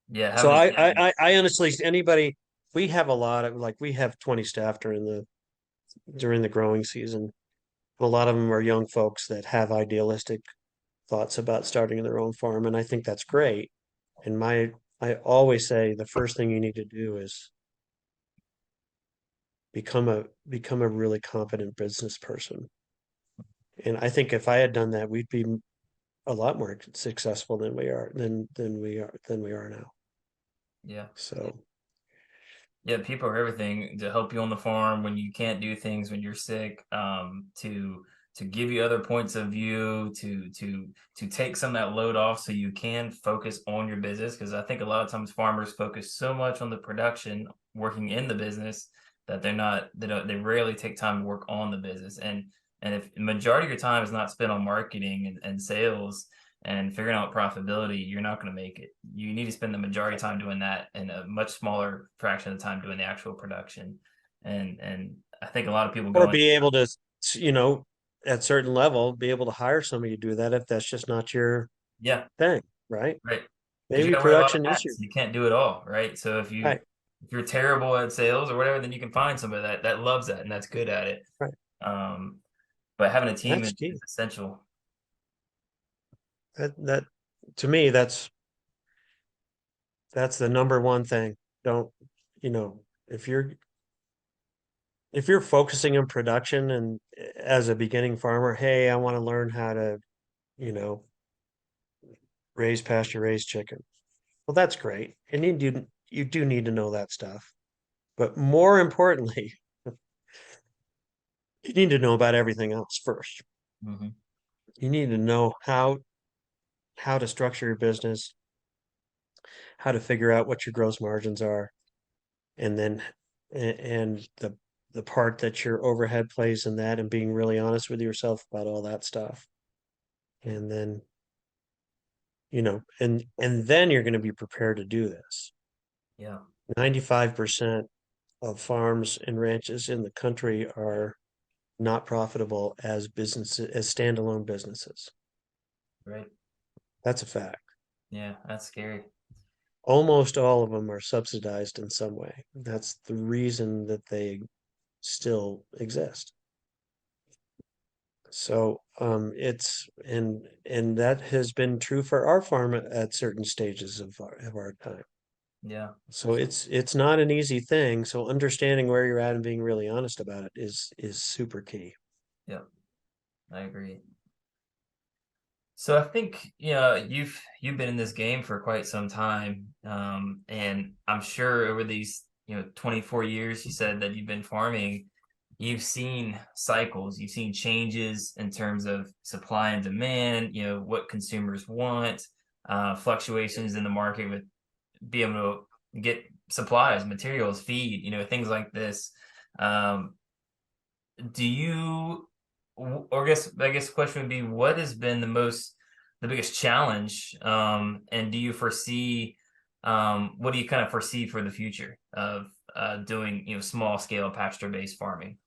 S1: Yeah.
S2: so
S1: Having a team.
S2: I honestly, anybody, we have a lot of, like, we have 20 staff during the growing season. A lot of them are young folks that have idealistic thoughts about starting their own farm, and I think that's great. And I always say the first thing you need to do is become a really competent business person. And I think if I had done that, we'd be a lot more successful than we are now.
S1: Yeah.
S2: So,
S1: Yeah, people are everything to help you on the farm when you can't do things when you're sick, to give you other points of view, to take some of that load off so you can focus on your business. Because I think a lot of times farmers focus so much on the production, working in the business, that they rarely take time to work on the business. And if the majority of your time is not spent on marketing and sales and figuring out profitability, you're not going to make it. You need to spend the majority of time doing that and a much smaller fraction of the time doing the actual production. And I think a lot of people
S2: or
S1: go into
S2: be able to, you know, at certain level, be able to hire somebody to do that if that's just not your
S1: yeah,
S2: thing, right?
S1: right. Because you
S2: Maybe
S1: got to wear a lot of
S2: production is your
S1: hats. You can't do it all, right? So
S2: right,
S1: if you're terrible at sales or whatever, then you can find somebody that loves that and that's good at it.
S2: right.
S1: Um, but having a team
S2: That's
S1: is
S2: key.
S1: essential.
S2: That to me, that's the number one thing. Don't, you know, if you're focusing on production and as a beginning farmer, hey, I want to learn how to, you know, raise pasture raised chicken. Well, that's great. And you do need to know that stuff. But more importantly, you need to know about everything else first.
S1: Hmm.
S2: You need to know how to structure your business, how to figure out what your gross margins are, and then and the part that your overhead plays in that, and being really honest with yourself about all that stuff. And then, and then you're going to be prepared to do this.
S1: Yeah.
S2: 95% of farms and ranches in the country are not profitable as businesses, as standalone businesses.
S1: Right.
S2: That's a fact.
S1: Yeah, that's scary.
S2: Almost all of them are subsidized in some way. That's the reason that they still exist. So it's and that has been true for our farm at certain stages of our time.
S1: Yeah.
S2: So it's not an easy thing. So understanding where you're at and being really honest about it is super key.
S1: Yeah, I agree. So I think, you've been in this game for quite some time. And I'm sure over these, 24 years you said that you've been farming, you've seen cycles, you've seen changes in terms of supply and demand, what consumers want, fluctuations in the market with being able to get supplies, materials, feed, things like this. Um, do you, or I guess the question would be, what has been the biggest challenge, and do you foresee, what do you kind of foresee for the future of doing, small scale pasture based farming?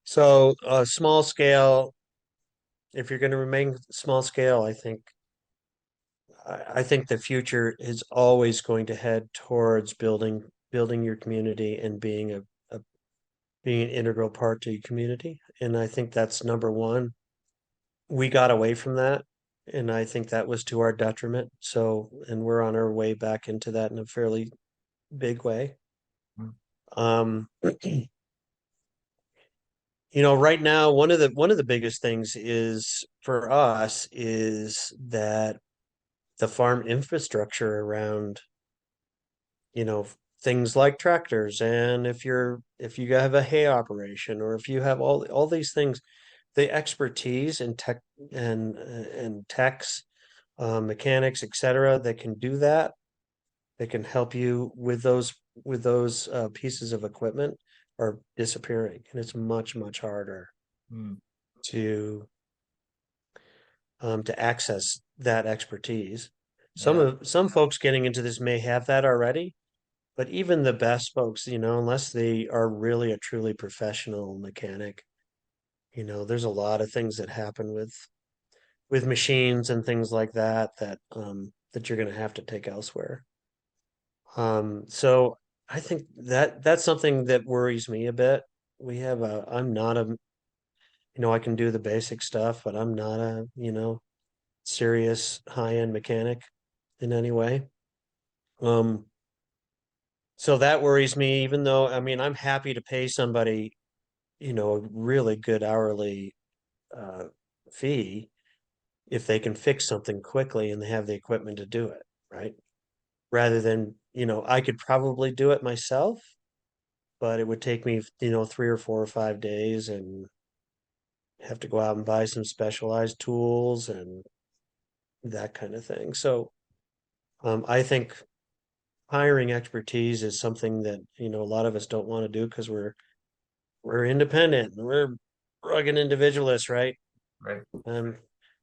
S2: So small scale, if you're going to remain small scale, I think the future is always going to head towards building your community and being an integral part to your community. And I think that's number one. We got away from that, and I think that was to our detriment. So, and we're on our way back into that in a fairly big way.
S1: Mm.
S2: Um, right now, one of the biggest things is for us is that the farm infrastructure around, you know, things like tractors, and if you have a hay operation, or if you have all these things, the expertise in tech and techs, mechanics, etc., that can do that, that can help you with those pieces of equipment, are disappearing, and it's much harder
S1: Mm.
S2: to to access that expertise.
S1: Yeah.
S2: Some folks getting into this may have that already, but even the best folks, unless they are really a truly professional mechanic, there's a lot of things that happen with machines and things like that that you're going to have to take elsewhere. So I think that that's something that worries me a bit. I'm not a, I can do the basic stuff, but I'm not a, serious high-end mechanic in any way. Um, so that worries me, even though, I mean, I'm happy to pay somebody, a really good hourly uh, fee if they can fix something quickly and they have the equipment to do it, right? Rather than, I could probably do it myself, but it would take me, 3 or 4 or 5 days, and have to go out and buy some specialized tools and that kind of thing. So I think hiring expertise is something that, a lot of us don't want to do because we're independent and we're rugged individualists, right?
S1: Right.
S2: Um,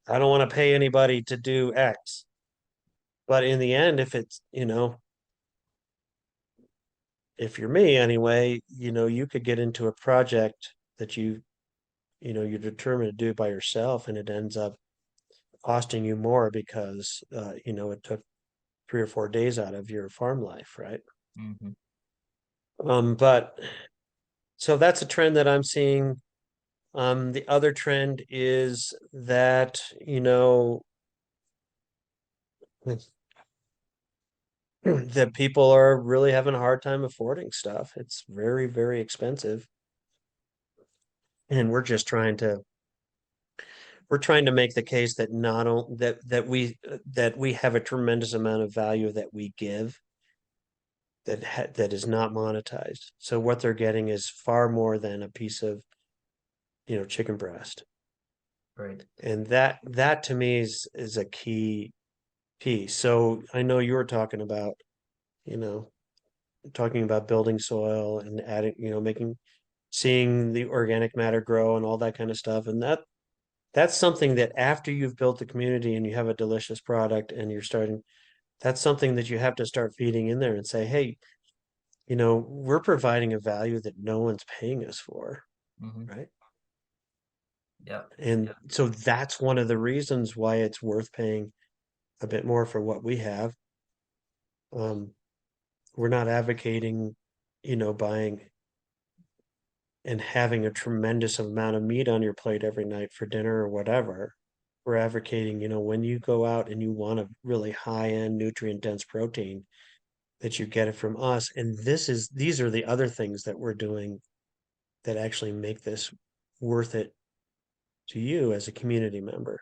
S2: I don't want to pay anybody to do X. But in the end, if you're me anyway, you could get into a project that you're determined to do by yourself, and it ends up costing you more because, it took 3 or 4 days out of your farm life, right?
S1: Hmm.
S2: But so that's a trend that I'm seeing. The other trend is that, that people are really having a hard time affording stuff. It's very expensive. And we're trying to make the case that not only that we have a tremendous amount of value that we give that is not monetized. So what they're getting is far more than a piece of, chicken breast.
S1: Right.
S2: And that to me is a key piece. So I know you were you know, talking about building soil and adding, seeing the organic matter grow and all that kind of stuff. And that's something that after you've built the community and you have a delicious product and that's something that you have to start feeding in there and say, hey, we're providing a value that no one's paying us for,
S1: Hmm.
S2: right?
S1: Yep.
S2: And so that's one of the reasons why it's worth paying a bit more for what we have. Um, we're not advocating, buying and having a tremendous amount of meat on your plate every night for dinner or whatever. We're advocating, when you go out and you want a really high-end nutrient dense protein, that you get it from us. And these are the other things that we're doing that actually make this worth it to you as a community member.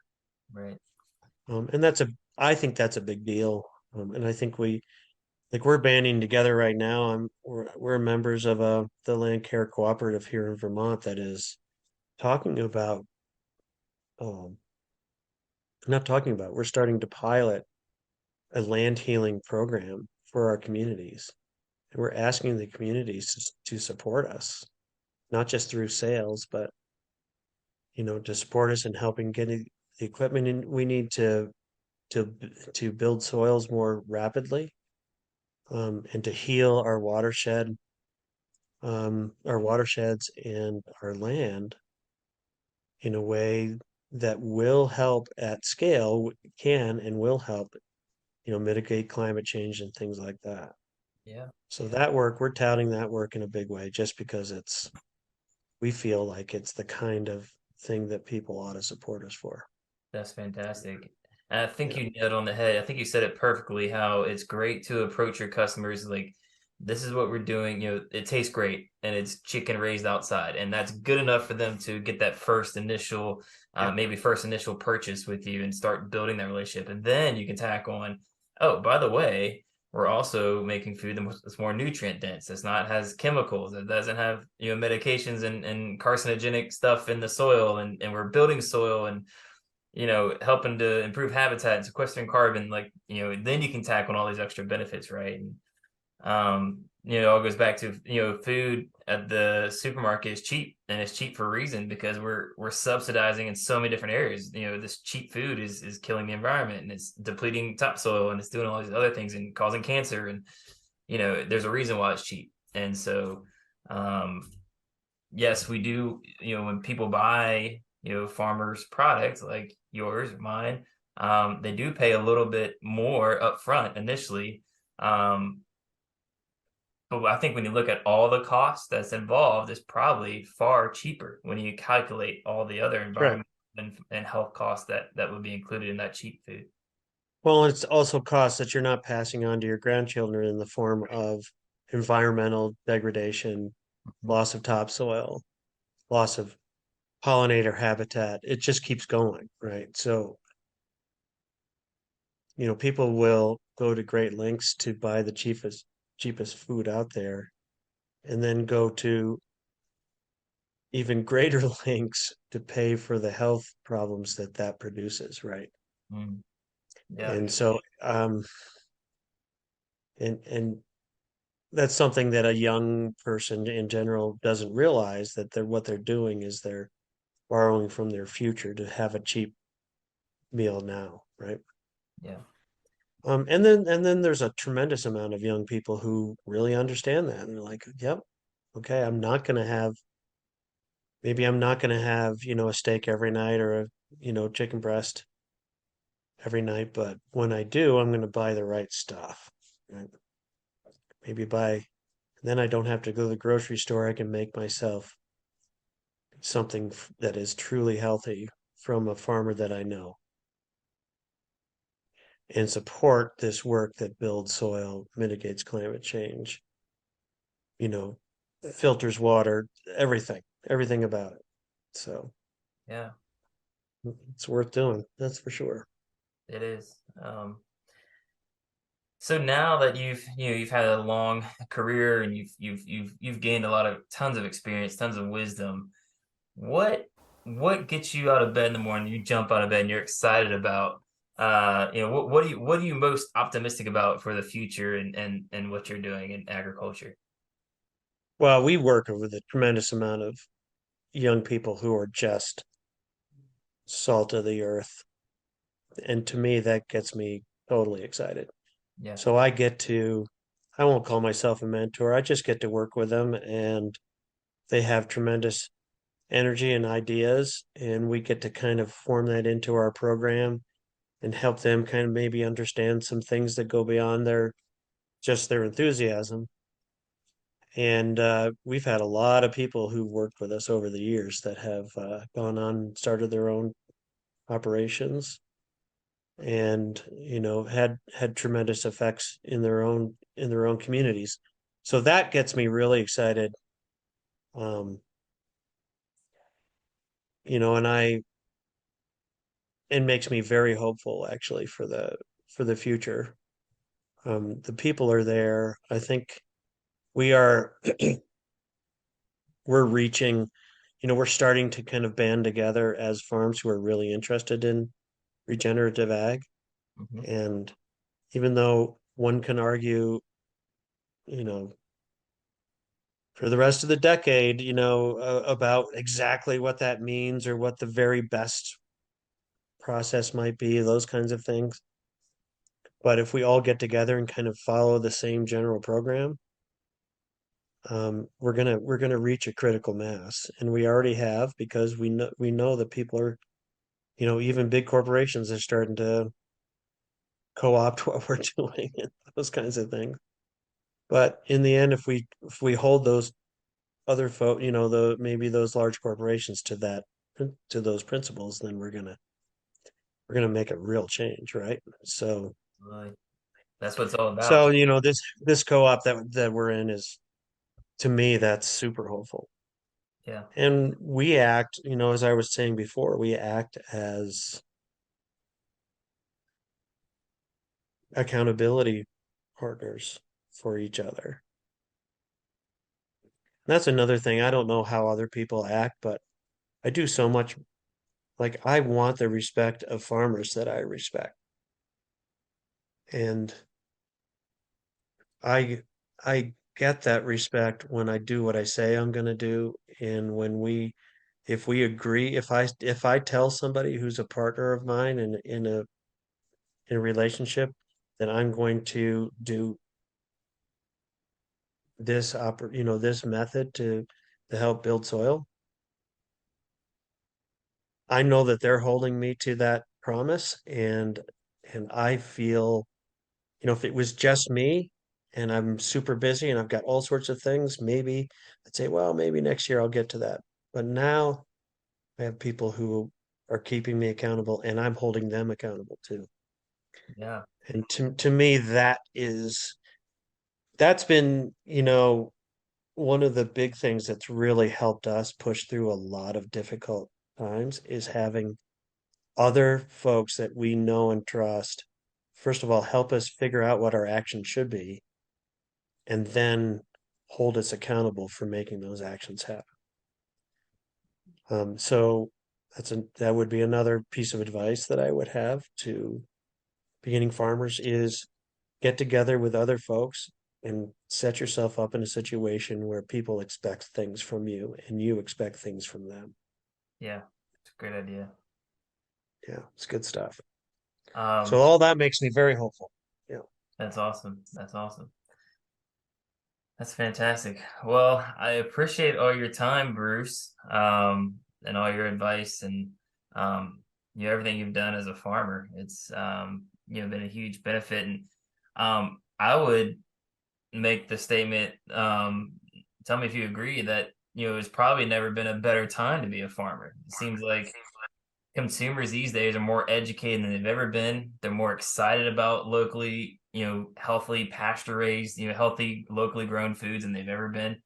S1: Right.
S2: And I think that's a big deal. And I think we're banding together right now. We're members of the land care cooperative here in Vermont that is talking about, um, not talking about, we're starting to pilot a land healing program for our communities. And we're asking the communities to support us, not just through sales, but, to support us in helping getting the equipment we need to to build soils more rapidly, and to heal our watersheds and our land in a way that will help at scale, can and will help, mitigate climate change and things like that.
S1: Yeah.
S2: So that work, we're touting that work in a big way just because we feel like it's the kind of thing that people ought to support us for.
S1: That's fantastic. And I think
S2: Yeah.
S1: you nailed it on the head. I think you said it perfectly how it's great to approach your customers like, this is what we're doing. It tastes great and it's chicken raised outside. And that's good enough for them to get that
S2: Yeah.
S1: maybe first initial purchase with you and start building that relationship. And then you can tack on, oh, by the way, we're also making food that's more nutrient dense. It's not has chemicals. It doesn't have, medications and carcinogenic stuff in the soil. And we're building soil and helping to improve habitat and sequestering carbon, like, then you can tack on all these extra benefits, right? And, it all goes back to, food at the supermarket is cheap and it's cheap for a reason because we're subsidizing in so many different areas. This cheap food is killing the environment and it's depleting topsoil and it's doing all these other things and causing cancer. And, there's a reason why it's cheap. And so, um, yes, we do, when people buy, farmers' products like yours or mine, they do pay a little bit more upfront initially. Um, but I think when you look at all the costs that's involved, it's probably far cheaper when you calculate all the other
S2: Right.
S1: environmental and health costs that would be included in that cheap food.
S2: Well, it's also costs that you're not passing on to your grandchildren in the form of environmental degradation,
S1: Mhm.
S2: loss of topsoil, loss of pollinator habitat. It just keeps going, right? So, people will go to great lengths to buy the cheapest food out there and then go to even greater lengths to pay for the health problems that produces, right?
S1: Mm, yeah,
S2: And so, and that's something that a young person in general doesn't realize, that what they're doing is they're borrowing from their future to have a cheap meal now, right?
S1: yeah,
S2: And then there's a tremendous amount of young people who really understand that. And they're like, yep, okay, maybe I'm not gonna have, a steak every night or chicken breast every night, but when I do, I'm gonna buy the right stuff. Right? Maybe then I don't have to go to the grocery store. I can make myself something that is truly healthy from a farmer that I know and support this work that builds soil, mitigates climate change, you know, filters water, everything about it. So
S1: yeah,
S2: it's worth doing, that's for sure.
S1: it is. So now that you've had a long career and you've gained a lot of tons of experience, tons of wisdom, what what gets you out of bed in the morning? You jump out of bed and you're excited about what are you most optimistic about for the future and what you're doing in agriculture?
S2: Well, we work with a tremendous amount of young people who are just salt of the earth. And to me, that gets me totally excited.
S1: Yeah.
S2: So I won't call myself a mentor. I just get to work with them and they have tremendous energy and ideas. And we get to kind of form that into our program and help them kind of maybe understand some things that go beyond just their enthusiasm. And we've had a lot of people who worked with us over the years that have gone on and started their own operations and had tremendous effects in their own communities. So that gets me really excited. Um, and I it makes me very hopeful actually for the future. The people are there. I think we are we're reaching, we're starting to kind of band together as farms who are really interested in regenerative ag.
S1: Hmm.
S2: And even though one can argue, you know, for the rest of the decade, about exactly what that means or what the very best process might be, those kinds of things. But if we all get together and kind of follow the same general program, we're gonna reach a critical mass, and we already have because we know that people are, even big corporations are starting to co-opt what we're doing and those kinds of things. But in the end, if we hold those other folk, the maybe those large corporations to those principles, then we're gonna make a real change, right? So
S1: Really. That's what it's all about.
S2: so this co-op that we're in is, to me, that's super hopeful.
S1: Yeah.
S2: And we act, as I was saying before, we act as accountability partners for each other. That's another thing. I don't know how other people act, but I do so much. Like, I want the respect of farmers that I respect. And I I get that respect when I do what I say I'm going to do. And if we agree, if I tell somebody who's a partner of mine in a relationship that I'm going to do this method to help build soil, I know that they're holding me to that promise. And I feel, if it was just me and I'm super busy and I've got all sorts of things, maybe I'd say, well, maybe next year I'll get to that. But now I have people who are keeping me accountable and I'm holding them accountable too.
S1: Yeah.
S2: And to me, that's been, one of the big things that's really helped us push through a lot of difficult times is having other folks that we know and trust, first of all, help us figure out what our action should be, and then hold us accountable for making those actions happen. So that would be another piece of advice that I would have to beginning farmers is get together with other folks and set yourself up in a situation where people expect things from you and you expect things from them.
S1: Yeah. It's a great idea.
S2: Yeah, it's good stuff. So
S1: Um,
S2: all that makes me very hopeful. Yeah.
S1: that's awesome. That's awesome. That's fantastic. Well, I appreciate all your time, Bruce, and all your advice and everything you've done as a farmer. It's been a huge benefit, and I would make the statement. Tell me if you agree that it's probably never been a better time to be a farmer. It seems like consumers these days are more educated than they've ever been. They're more excited about locally, healthy pasture raised, healthy locally grown foods than they've ever been.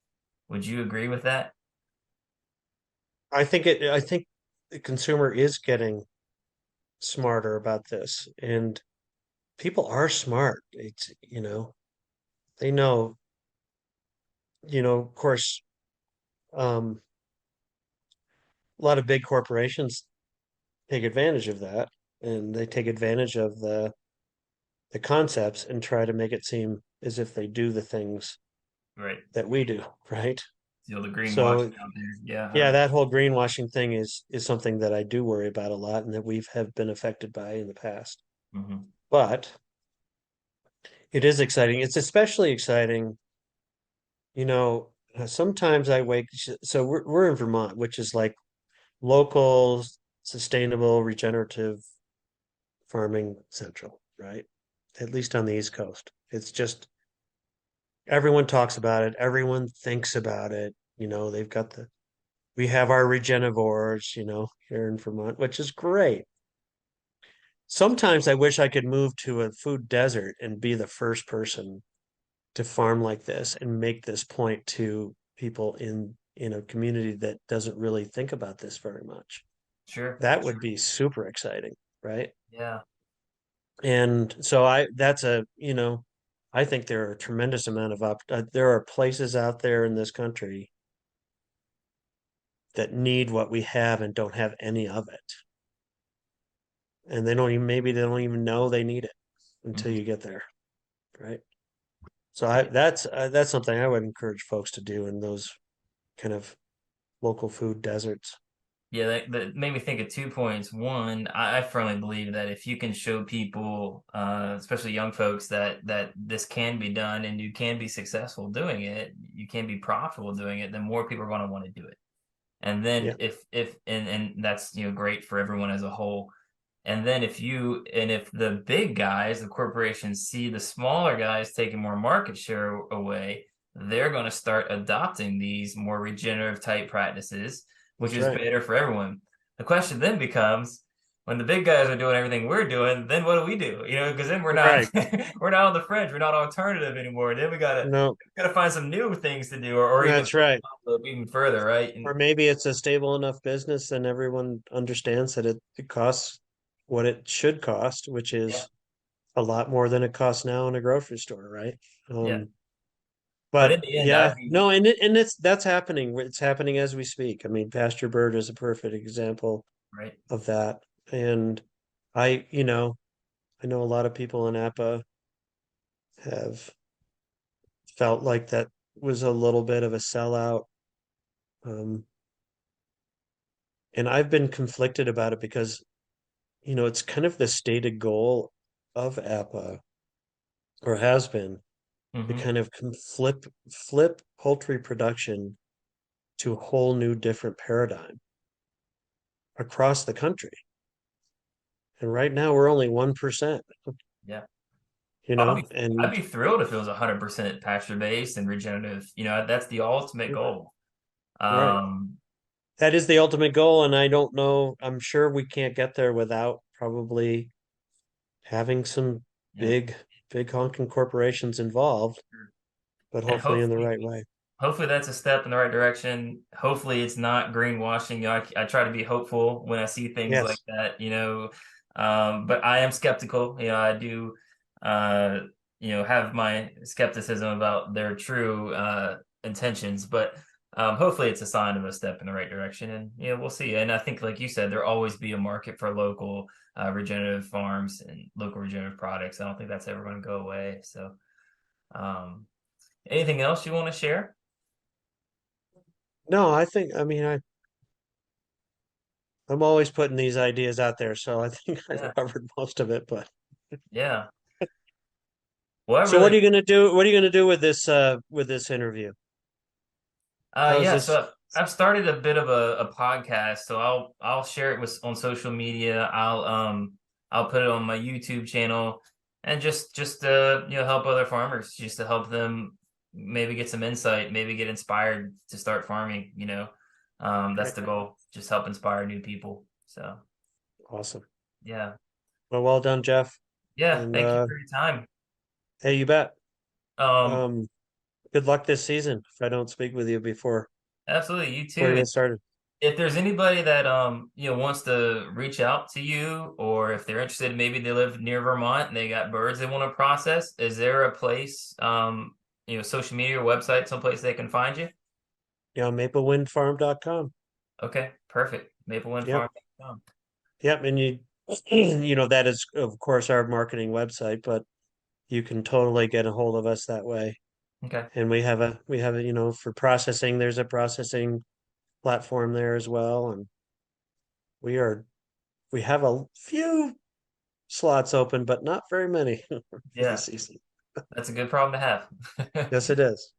S1: Would you agree with that?
S2: I think the consumer is getting smarter about this, and people are smart. They know, of course, a lot of big corporations take advantage of that. and they take advantage of the concepts and try to make it seem as if they do the things
S1: Right.
S2: that we do, right?
S1: Still the greenwashing
S2: So
S1: out there. Yeah,
S2: yeah, that whole greenwashing thing is something that I do worry about a lot and that we've have been affected by in the past.
S1: hmm
S2: But it is exciting. It's especially exciting, you know, sometimes I wake so we're in Vermont, which is like local, sustainable, regenerative farming central, right? At least on the East Coast. It's just everyone talks about it, everyone thinks about it. You know, they've got we have our regenivores, you know, here in Vermont, which is great. Sometimes I wish I could move to a food desert and be the first person to farm like this and make this point to people in a community that doesn't really think about this very much.
S1: sure.
S2: That would be super exciting, right?
S1: Yeah.
S2: And so that's a, you know, I think there are a tremendous amount of there are places out there in this country that need what we have and don't have any of it. And they don't even, maybe they don't even know they need it until
S1: hmm
S2: you get there, right? So
S1: Yeah.
S2: that's something I would encourage folks to do in those kind of local food deserts.
S1: Yeah, that made me think of 2 points. One, I firmly believe that if you can show people, especially young folks, that this can be done and you can be successful doing it, you can be profitable doing it, then more people are going to want to do it. And then
S2: Yeah,
S1: if and that's great for everyone as a whole. And then if the big guys, the corporations see the smaller guys taking more market share away, they're going to start adopting these more regenerative type practices, which
S2: that's
S1: is
S2: right.
S1: better for everyone. The question then becomes, when the big guys are doing everything we're doing, then what do we do? Because then we're not
S2: Right.
S1: we're not on the fringe, we're not alternative anymore. Then we
S2: No,
S1: gotta find some new things to do, or even
S2: that's right.
S1: even further, right?
S2: Or maybe it's a stable enough business and everyone understands that it costs what it should cost, which
S1: Yeah,
S2: is a lot more than it costs now in a grocery store, right?
S1: yeah.
S2: Um,
S1: But in
S2: but
S1: the end,
S2: yeah,
S1: I'd be
S2: no, and it's that's happening. It's happening as we speak. I mean, Pasture Bird is a perfect example
S1: right.
S2: of that. And you know, I know a lot of people in APA have felt like that was a little bit of a sellout. Um, and I've been conflicted about it because, you know, it's kind of the stated goal of APA or has been to
S1: hmm
S2: kind of flip poultry production to a whole new different paradigm across the country. And right now we're only 1%,
S1: Yeah.
S2: you
S1: I'd
S2: know,
S1: be I'd
S2: and
S1: be thrilled if it was 100% pasture based and regenerative. That's the ultimate goal.
S2: right.
S1: Um,
S2: That is the ultimate goal. And I don't know, I'm sure we can't get there without probably having some
S1: yeah.
S2: big, big honking corporations involved, but
S1: And
S2: hopefully in the right way.
S1: hopefully that's a step in the right direction. Hopefully it's not greenwashing. I try to be hopeful when I see things like
S2: Yes.
S1: that. But I am skeptical. I do, uh, have my skepticism about their true intentions, but hopefully it's a sign of a step in the right direction. And, we'll see. And I think, like you said, there'll always be a market for local regenerative farms and local regenerative products. I don't think that's ever going to go away. So, um, anything else you want to share?
S2: No, I mean, I'm always putting these ideas out there, so I think I've
S1: Yeah.
S2: covered most of it, but
S1: Yeah. Well, I
S2: so what
S1: really,
S2: are you gonna do? What are you gonna do with this interview? How's
S1: yeah.
S2: this?
S1: So I've started a bit of a podcast, so I'll share it on social media. I'll put it on my YouTube channel, and just help other farmers, just to help them maybe get some insight, maybe get inspired to start farming. That's
S2: Great.
S1: the goal. Just help inspire new people. So
S2: Awesome.
S1: yeah,
S2: Well done, Jeff.
S1: yeah.
S2: And
S1: Thank you for your time.
S2: hey, you bet.
S1: Um,
S2: Um, good luck this season if I don't speak with you
S1: Absolutely. You
S2: before you
S1: too.
S2: get started.
S1: If there's anybody that wants to reach out to you, or if they're interested, maybe they live near Vermont and they got birds they want to process, is there a place, social media or website, someplace they can find you?
S2: Yeah, maplewindfarm.com.
S1: Okay, perfect.
S2: Yep.
S1: maplewindfarm.com.
S2: Yep. And That is of course our marketing website, but you can totally get a hold of us that way.
S1: Okay.
S2: And we have a, for processing, there's a processing platform there as well. And we are we have a few slots open, but not very many for the
S1: Yeah,
S2: season.
S1: that's a good problem to have.
S2: Yes, it is.